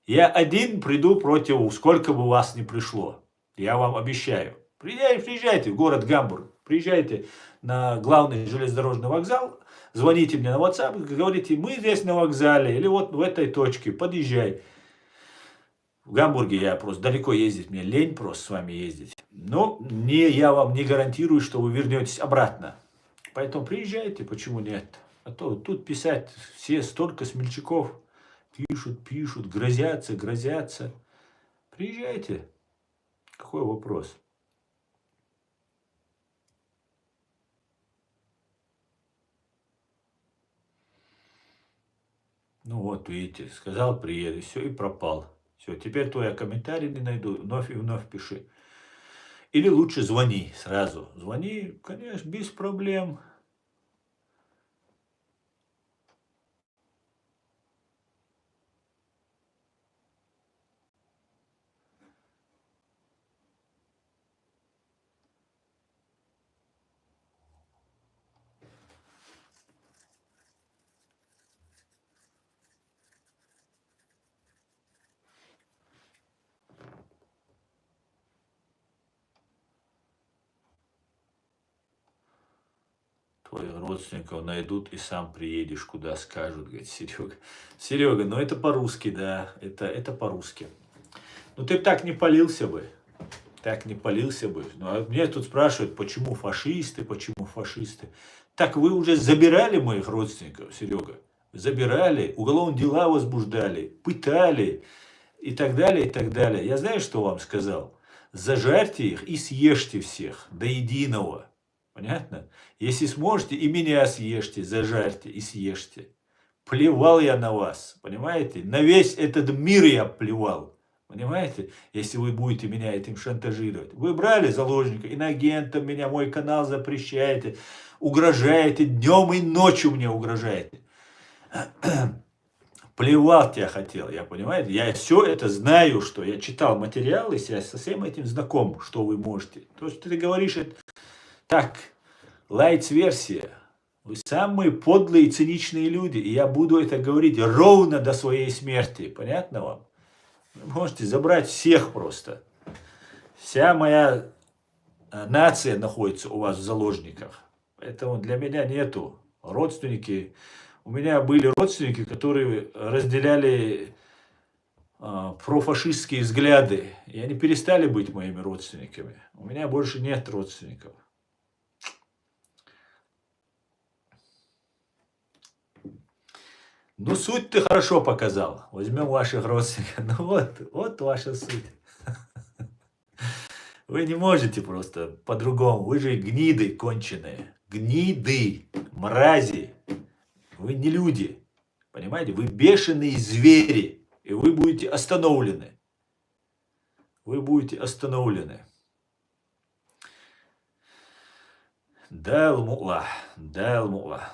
Я один приду против, сколько бы вас ни пришло. Я вам обещаю. Приезжайте в город Гамбург. Приезжайте на главный железнодорожный вокзал. Звоните мне на WhatsApp, говорите, мы здесь на вокзале или вот в этой точке, подъезжай. В Гамбурге я просто далеко ездить, мне лень просто с вами ездить. Но я вам не гарантирую, что вы вернетесь обратно. Поэтому приезжайте, почему нет? А то тут писать все столько смельчаков пишут, грозятся. Приезжайте. Какой вопрос? Ну вот, видите, сказал приеду, все, и пропал. Все, теперь твои комментарии не найду, вновь и вновь пиши. Или лучше звони сразу. Звони, конечно, без проблем. Твоих родственников найдут и сам приедешь, куда скажут, говорит Серега. Серега, ну это по-русски, да, это по-русски. Ну ты б так не полился бы. Так не полился бы. Ну, а меня тут спрашивают, почему фашисты, почему фашисты. Так вы уже забирали моих родственников, Серега. Забирали, уголовные дела возбуждали, пытали и так далее, и так далее. Я знаю, что вам сказал? Зажарьте их и съешьте всех до единого. Понятно? Если сможете, и меня съешьте, зажарьте и съешьте. Плевал я на вас, понимаете? На весь этот мир я плевал. Понимаете? Если вы будете меня этим шантажировать. Вы брали заложника, иноагентом меня, мой канал запрещаете, угрожаете, днем и ночью мне угрожаете. Плевал я хотел, я понимаете? Я все это знаю, что я читал материалы, я со всем этим знаком, что вы можете. То, что ты говоришь, это так, лайтс-версия. Вы самые подлые и циничные люди, и я буду это говорить ровно до своей смерти. Понятно вам? Вы можете забрать всех просто. Вся моя нация находится у вас в заложниках. Поэтому для меня нету родственники. У меня были родственники, которые разделяли профашистские взгляды. И они перестали быть моими родственниками. У меня больше нет родственников. Ну, суть ты хорошо показал. Возьмем ваших родственников. Ну вот ваша суть. Вы не можете просто по-другому. Вы же гниды конченые. Гниды, мрази. Вы не люди. Понимаете? Вы бешеные звери. И вы будете остановлены. Вы будете остановлены. Далмула. Далмула.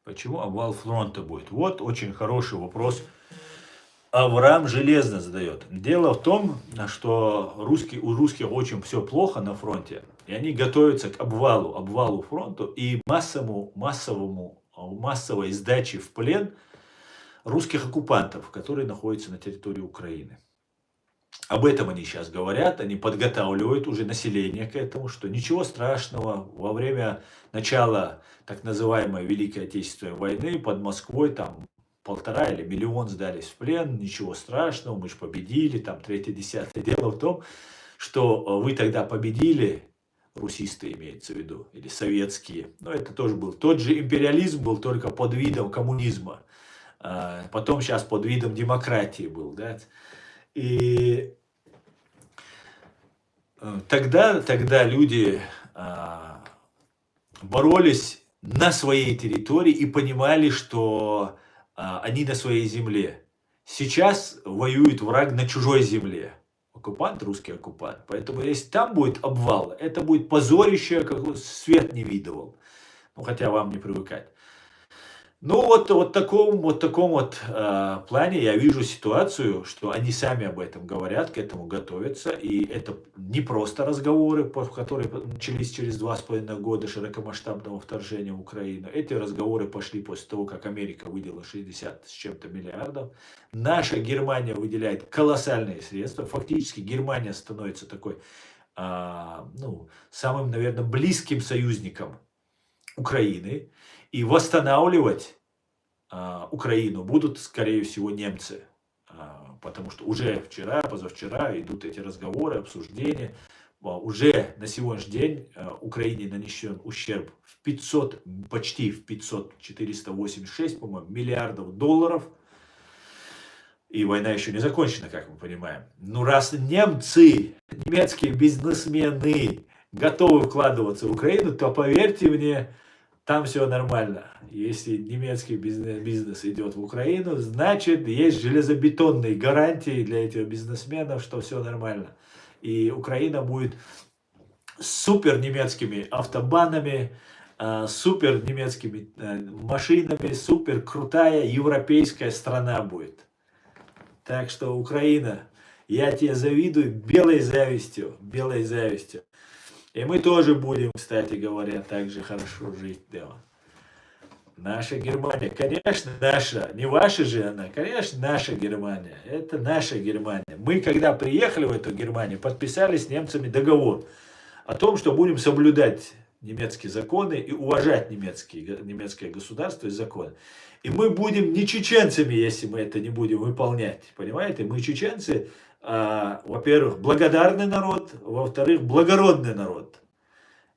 Почему обвал фронта будет? Вот очень хороший вопрос. Авраам Железно задает. Дело в том, что у русских очень все плохо на фронте, и они готовятся к обвалу фронта и массовой сдаче в плен русских оккупантов, которые находятся на территории Украины. Об этом они сейчас говорят, они подготавливают уже население к этому, что ничего страшного, во время начала так называемой Великой Отечественной войны под Москвой там 1,5 или 1 миллион сдались в плен, ничего страшного, мы же победили, там 3-10. Дело в том, что вы тогда победили, русисты имеется в виду, или советские, но это тоже был, тот же империализм был только под видом коммунизма, потом сейчас под видом демократии был, да, и тогда люди боролись на своей территории и понимали, что они на своей земле. Сейчас воюет враг на чужой земле. Оккупант, русский оккупант. Поэтому если там будет обвал, это будет позорище, как свет не видывал. Ну, хотя вам не привыкать. Ну, вот таком плане я вижу ситуацию, что они сами об этом говорят, к этому готовятся. И это не просто разговоры, которые начались через 2,5 года широкомасштабного вторжения в Украину. Эти разговоры пошли после того, как Америка выделила 60 с чем-то миллиардов. Наша Германия выделяет колоссальные средства. Фактически Германия становится такой, ну, самым, наверное, близким союзником Украины. И восстанавливать Украину будут, скорее всего, немцы. Потому что уже вчера, позавчера идут эти разговоры, обсуждения. Уже на сегодняшний день Украине нанесен ущерб в 500, почти в 500, 486, по-моему, миллиардов долларов. И война еще не закончена, как мы понимаем. Ну, раз немцы, немецкие бизнесмены готовы вкладываться в Украину, то поверьте мне, там все нормально. Если немецкий бизнес идет в Украину, значит, есть железобетонные гарантии для этих бизнесменов, что все нормально. И Украина будет супер немецкими автобанами, супер немецкими машинами, супер крутая европейская страна будет. Так что, Украина, я тебе завидую белой завистью, белой завистью. И мы тоже будем, кстати говоря, так же хорошо жить, да. Наша Германия, конечно, наша, не ваша же она, конечно, наша Германия, это наша Германия. Мы, когда приехали в эту Германию, подписали с немцами договор о том, что будем соблюдать немецкие законы и уважать немецкое государство и законы. И мы будем не чеченцами, если мы это не будем выполнять, понимаете? Мы чеченцы, во-первых, благодарный народ, во-вторых, благородный народ.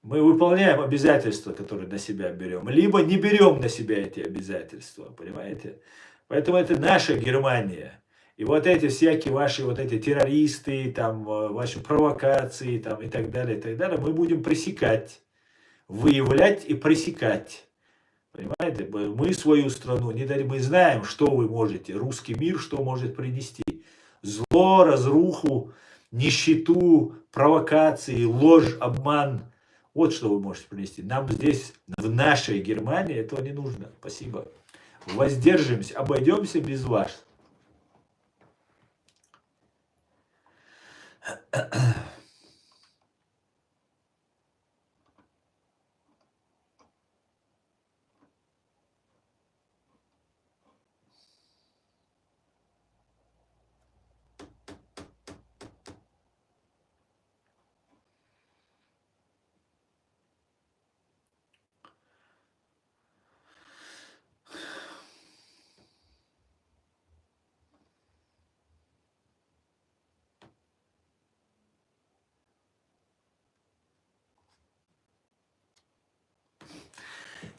Мы выполняем обязательства, которые на себя берем, либо не берем на себя эти обязательства, понимаете? Поэтому это наша Германия. И вот эти всякие ваши вот эти террористы, там, ваши провокации там, и так далее, мы будем пресекать, выявлять и пресекать. Понимаете? Мы свою страну не дали, мы знаем, что вы можете, русский мир, что может принести. Зло, разруху, нищету, провокации, ложь, обман. Вот что вы можете принести. Нам здесь, в нашей Германии, этого не нужно. Спасибо. Воздержимся, обойдемся без вас.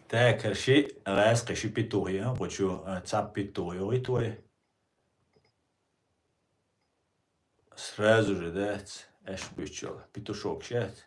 Так, скажи питую, хочу цап питую, твой. Сразу же, да, эш пичел, петушок, сейчас.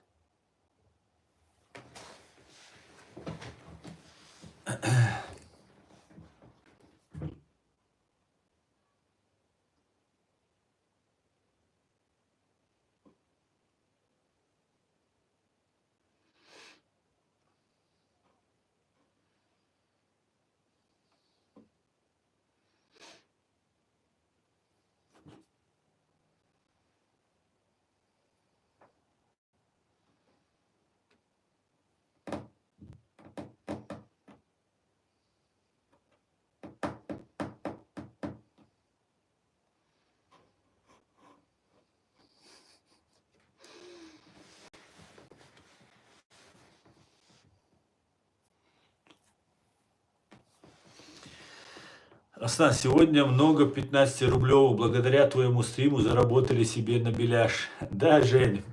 Аслан, сегодня много 15-рублевых благодаря твоему стриму заработали себе на беляш. Да, Жень,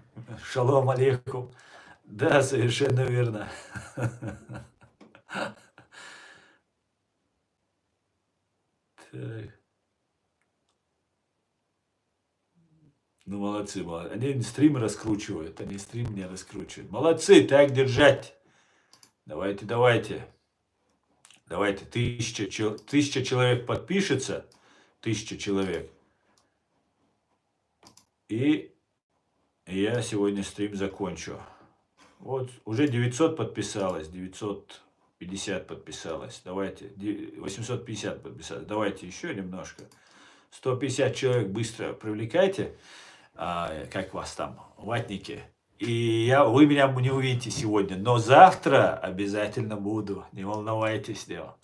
шалом алейкум. Да, совершенно верно. Так. Ну, молодцы, молодцы. Они стрим раскручивают, они стрим не раскручивают. Молодцы, так держать. Давайте, давайте. Давайте, 1000 человек подпишется. 1000 человек. И я сегодня стрим закончу. Вот, уже 900 подписалось. 900 50 подписалось. Давайте, 850 подписалось. Давайте еще немножко. 150 человек быстро привлекайте. Как вас там, ватники. И вы меня не увидите сегодня, но завтра обязательно буду. Не волнуйтесь, дело.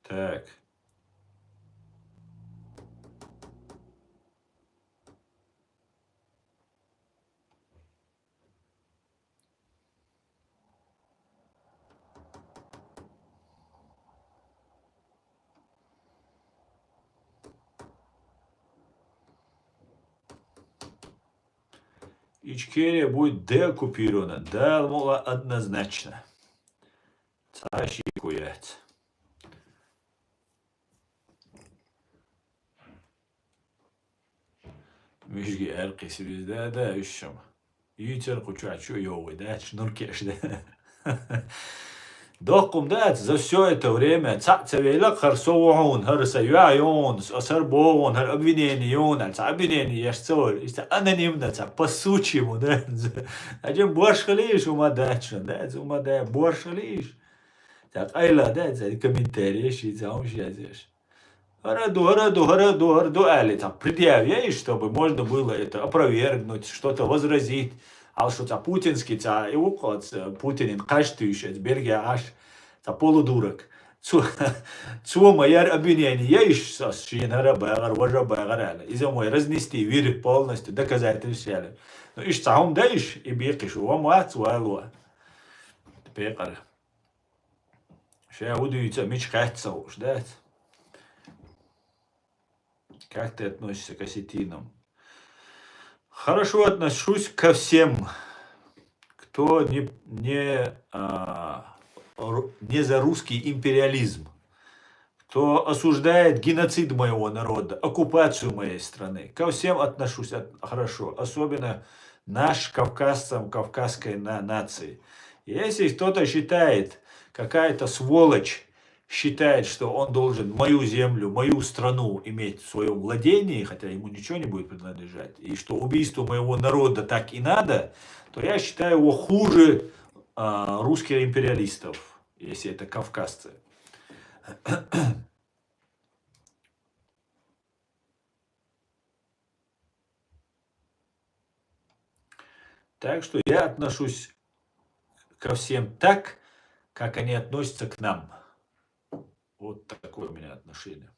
Так. Ичкерия будет деоккупирована. Да, мол, однозначно. Очікується. Müjgi erkesi bizde de üşüm. Yiter kuçaçu yoğu да, шнуркеш да. Докум да, за все это время цавейла харсоун, харсаюн, сарбон, обвиненион, обвинение яшцор, анонимно, по сучьему, да. А чем борщ халишь, умадачно, да, умадая борщ халишь. Так, айла, да, комментарии, шизаум, шизаешь. Гораду, али, там, предъявляешь, чтобы можно было это опровергнуть, что-то возразить. А что-то путинский, и Путин, каштующий, Бельгия, аж, полудурок. Моя обвинение, я еще с Шинара Бэгар, Вожа Бэгар, из-за мой разнести вир полностью, доказательства. Ну, иш сам даешь, и бекиш, уамат, суалуа. Бэгар. Сейчас удивится, мечкаться уж, да? Как ты относишься к осетинам? Хорошо отношусь ко всем, кто не за русский империализм, кто осуждает геноцид моего народа, оккупацию моей страны. Ко всем отношусь хорошо, особенно наш кавказцам, кавказской нации. Если кто-то считает, какая-то сволочь считает, что он должен мою землю, мою страну иметь в своем владении, хотя ему ничего не будет принадлежать, и что убийство моего народа так и надо, то я считаю его хуже русских империалистов, если это кавказцы. Так что я отношусь ко всем так, как они относятся к нам. Вот такое у меня отношение.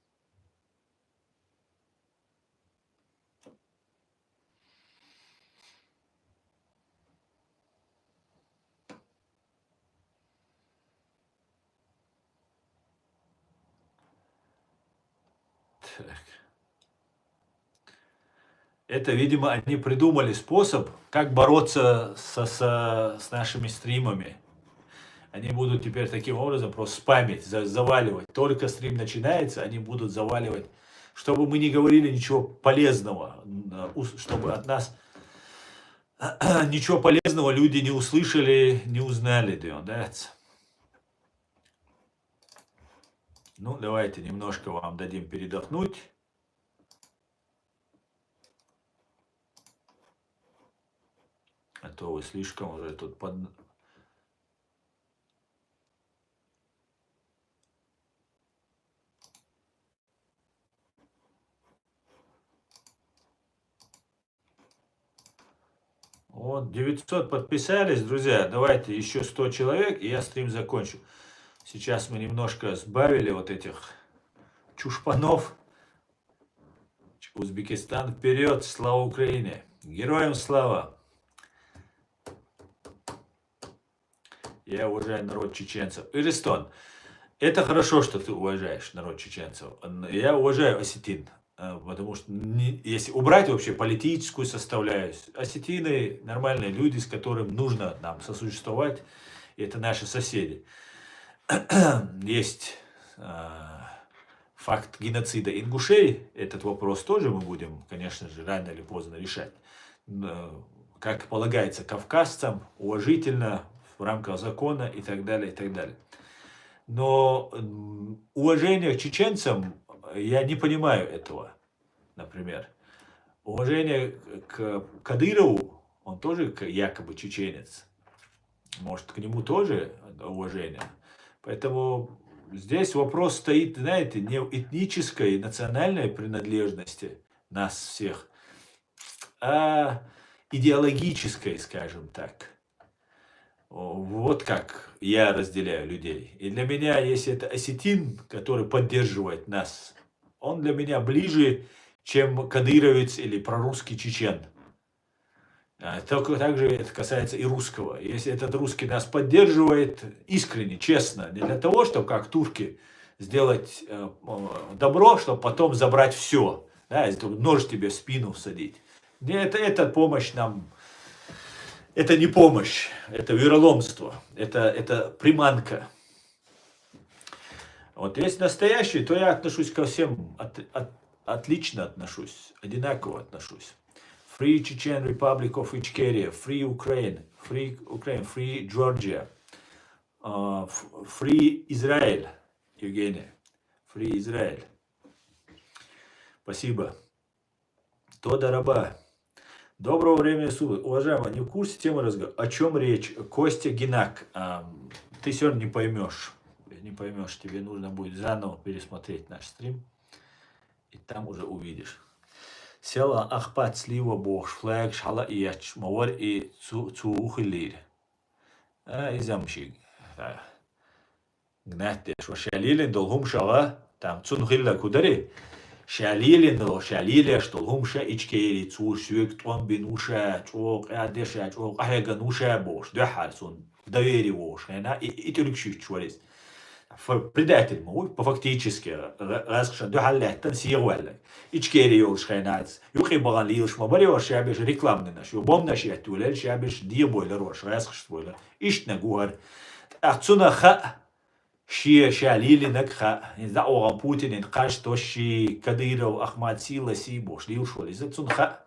Так. Это, видимо, они придумали способ, как бороться с нашими стримами. Они будут теперь таким образом просто спамить, заваливать. Только стрим начинается, они будут заваливать, чтобы мы не говорили ничего полезного, чтобы от нас ничего полезного люди не услышали, не узнали. Да? Ну, давайте немножко вам дадим передохнуть. А то вы слишком уже тут Вот, 900 подписались, друзья. Давайте еще 100 человек, и я стрим закончу. Сейчас мы немножко сбавили вот этих чушпанов. Узбекистан вперед, слава Украине. Героям слава. Я уважаю народ чеченцев. Иристон, это хорошо, что ты уважаешь народ чеченцев. Я уважаю осетин. Потому что если убрать вообще политическую составляющую, осетины нормальные люди, с которыми нужно нам сосуществовать, и это наши соседи. Есть факт геноцида ингушей, этот вопрос тоже мы будем, конечно же, рано или поздно решать. Как полагается кавказцам, уважительно, в рамках закона и так далее, и так далее. Но уважение к чеченцам, я не понимаю этого, например. Уважение к Кадырову, он тоже якобы чеченец. Может, к нему тоже уважение. Поэтому здесь вопрос стоит, знаете, не в этнической, национальной принадлежности нас всех, а идеологической, скажем так. Вот как я разделяю людей. И для меня, если это осетин, который поддерживает нас, он для меня ближе, чем кадыровец или прорусский чечен. Только также это касается и русского. Если этот русский нас поддерживает искренне, честно, не для того, чтобы как турки сделать добро, чтобы потом забрать все, да, нож тебе в спину всадить. Это помощь нам. Это не помощь, это вероломство, это приманка. Вот если настоящий, то я отношусь ко всем, отлично отношусь, одинаково отношусь. Free Chechen Republic of Ichkeria, Free Ukraine, Free Georgia, Free Израиль, Евгения, Free Израиль. Спасибо. Тода раба. Доброго времени суток. Уважаемый, не в курсе темы разговора? О чем речь? Костя Генак. Ты сегодня не поймешь. Не поймешь. Тебе нужно будет заново пересмотреть наш стрим. И там уже увидишь. Села ахпат слива бог флаг шала и яч мавар и цухилир. И замшиг. Гнатеш. Вашалилин долгум шала. Там цунхилла кудари. شاليلين شتلهمشا إجكيري تور سويك توان بنوشا توق عدشا توق أهجا نوشا بوش ده حالسون доверие وش هنا إتركشيت شواليز предатель мой по-фактически разрешен ده حال لحتن سير ولا إجكيري يولش هناц يوقي بغان ليلش ما بري وش يابش ريكلام نش يوبام نش يتولش يابش دي بويلر وش разрешت بويلر إيش نجوهر أتصنع خا شي شاليلي نكخا إذا أوغان بوتين إنقاش توشي كديرو أحمد سيلا سيبوش ليوش ولا إذا تنخا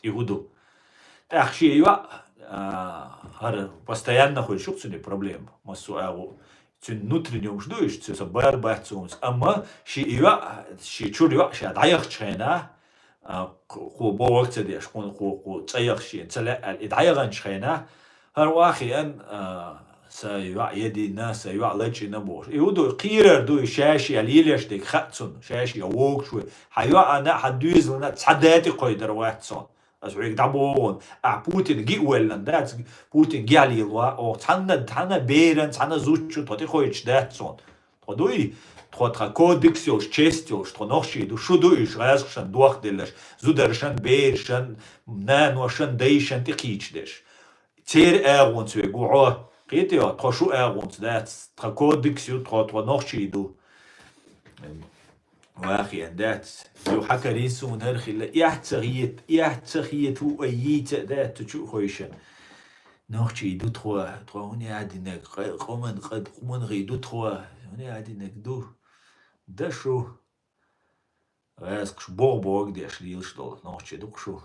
يهودو تأخشي يوا هر постоянно хоть шукцуни проблем массу агу цун внутреннем ждуешь цуса борьба цунс amma ши юа ши чур юа ши даях чхена ху бовак цедеш ху цаях ши цала даяган чхена هر واخي أن سيوع يدي الناس سيوع لجي نبوش يودو قيرر دو شاشي اليليش ديك خاتسون شاشي ووك شوي حيوع أنا حدوز لنا تصداتي قيدر واتسون أسويك دابون بوتين جي ولن دات بوتين جي علي الوا أو تحنا بيرن تحنا زوجو توتي خويش داتسون تودوي تخوتها كودكسيوش تشيستيوش تخنوشي دو شو دويش غازشان دوخ دلش زودرشان بيرشان نانوشان ديشان تقيش دش تير أغون سوي قوعوه قيتيو تخشو أغونت دات تخكودكسيو تخنوشي واخي دات يو حكى ريسو نرخي لا يحتغيت هو أييت دات تشو خويشن نوشي دو تخوا هوني عادينك قومن غي دو تخوا هوني عادينك دو دشو غاسكش بوغ ديش ليلش دول نوشي دوكشو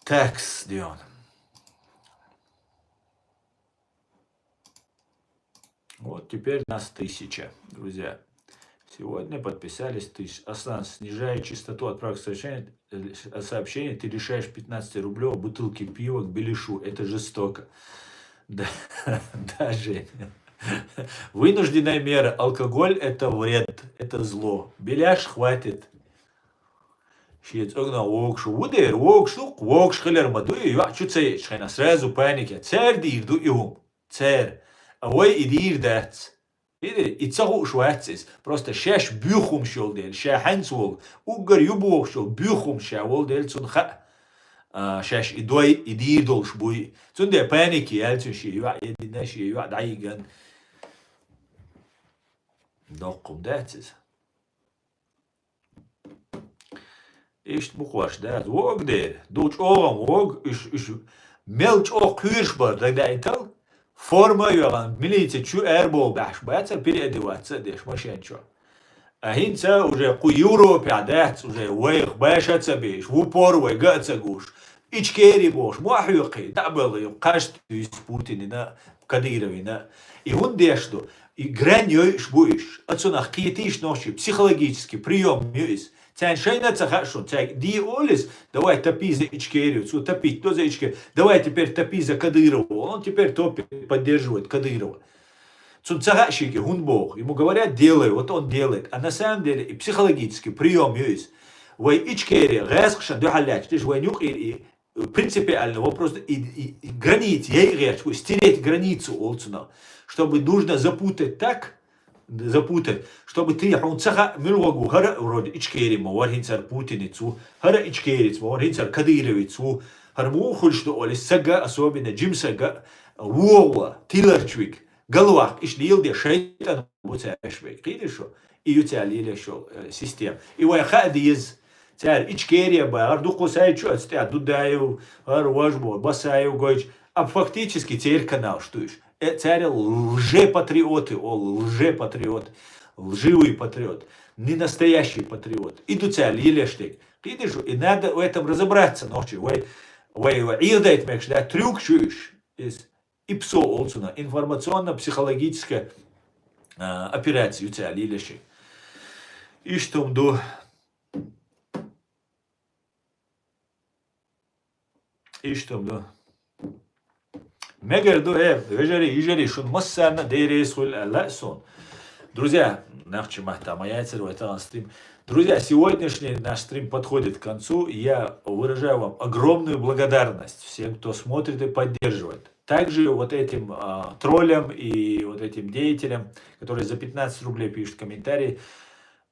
такс, Дион. Вот теперь нас 1000, друзья. Сегодня подписались 1000. Аслан, снижая частоту отправки сообщений, ты лишаешь 15-рублевой бутылки пива к беляшу. Это жестоко. Да, да, Женя. Вынужденная мера. Алкоголь – это вред, это зло. Беляш хватит. شيت أغنى ووكش ودير ووكش خلر ما دوي يوع شو تسي شخينا سرازو بانيكا تسار دير دو يهم تسار أوي يدير دات إيه يتساقو شواتسيس بروستا شاش بيوخم شول ديل شاحنس وول وقر يبوخ شول بيوخم شاول ديل تون خا شاش يدوي يدير دول شبوي تون دي بانيكي يالتون شي يوع يدينا شي يوع دعيقان دوقم داتسيس İşte bu koş da vog de duç oğam vog iş melç o kürşbar da ital forma yoğan milite çu erbol baş bayatsa bir edivatsa deş maşenço. Ahintsa уже ku Европе адats уже ويخ باشاتsa biş vu porve gatsa guş. İçkeri boş muahyuqi tabeli qaşt üst Putin'ina Кадыровина. И он дешто. И гранёй шбуиш. Отсюда киетиш ночи психологический прием есть. Цян шайна цахашо, цян ди олис, давай топи за Ичкерию, цу топить, то за Ичкерию. Давай теперь топи за Кадырова. Он теперь топит, поддерживает Кадырова. Цун цахашики, бог. Ему говорят, делай, вот он делает. А на самом деле и психологический прием есть. Вай Ичкерия, гэсхшан, дюхаляч, ты ж вайнюх и принципиально вопрос и границы, стереть границу олцуна, чтобы нужно запутать так, запутать, чтобы ты он цаха милвагу хара вроде Ичкерима, вархинцар Путиницу, хара Ичкериц, вархинцар Кадыровицу, харму хульшту оли сага, особенно джимсага, вова, тиларчвик, головах, ишли илде шейтан, буцешвик, видишь, и у тебя лили шо система. И вайхади из Царь Ичкерия, Ардуку Сайчу, Дудаю, Арважбо, Басаю, Гойч. А фактически теперь канал, что ж. Царь лжепатриоты, лжепатриот, лживый патриот, не настоящий патриот. Иду царь, елештик. Видишь, и надо в этом разобраться ночью. Ирдает мекш, да, трюк чуешь. ИПСО, олцуна, информационно-психологическая операция у царь, елештик. И что до... İşte bu. Мегерду вежери ижери шун массана дересхул ласон. Друзья, нахчи махта моя это стрим. Друзья, сегодняшний наш стрим подходит к концу. Я выражаю вам огромную благодарность всем, кто смотрит и поддерживает. Также вот этим троллям и вот этим деятелям, которые за 15 рублей пишут комментарии.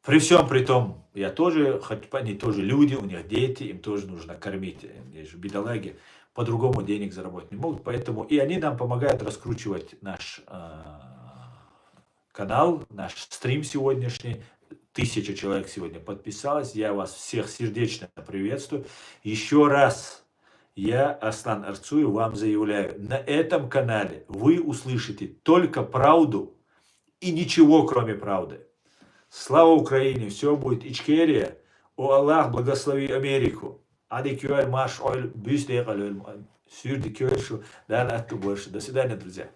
При всем при том, я тоже, хоть они тоже люди, у них дети, им тоже нужно кормить. Они же бедолаги, по-другому денег заработать не могут. Поэтому и они нам помогают раскручивать наш канал, наш стрим сегодняшний. 1000 человек сегодня подписалось. Я вас всех сердечно приветствую. Еще раз я, Аслан Арцуев, вам заявляю, на этом канале вы услышите только правду и ничего кроме правды. Слава Украине, все будет Ичкерия. О Аллах, благослови Америку. Ади кюэль маш оль бюстек аль сюрди кюэльшу. Да, больше. До свидания, друзья.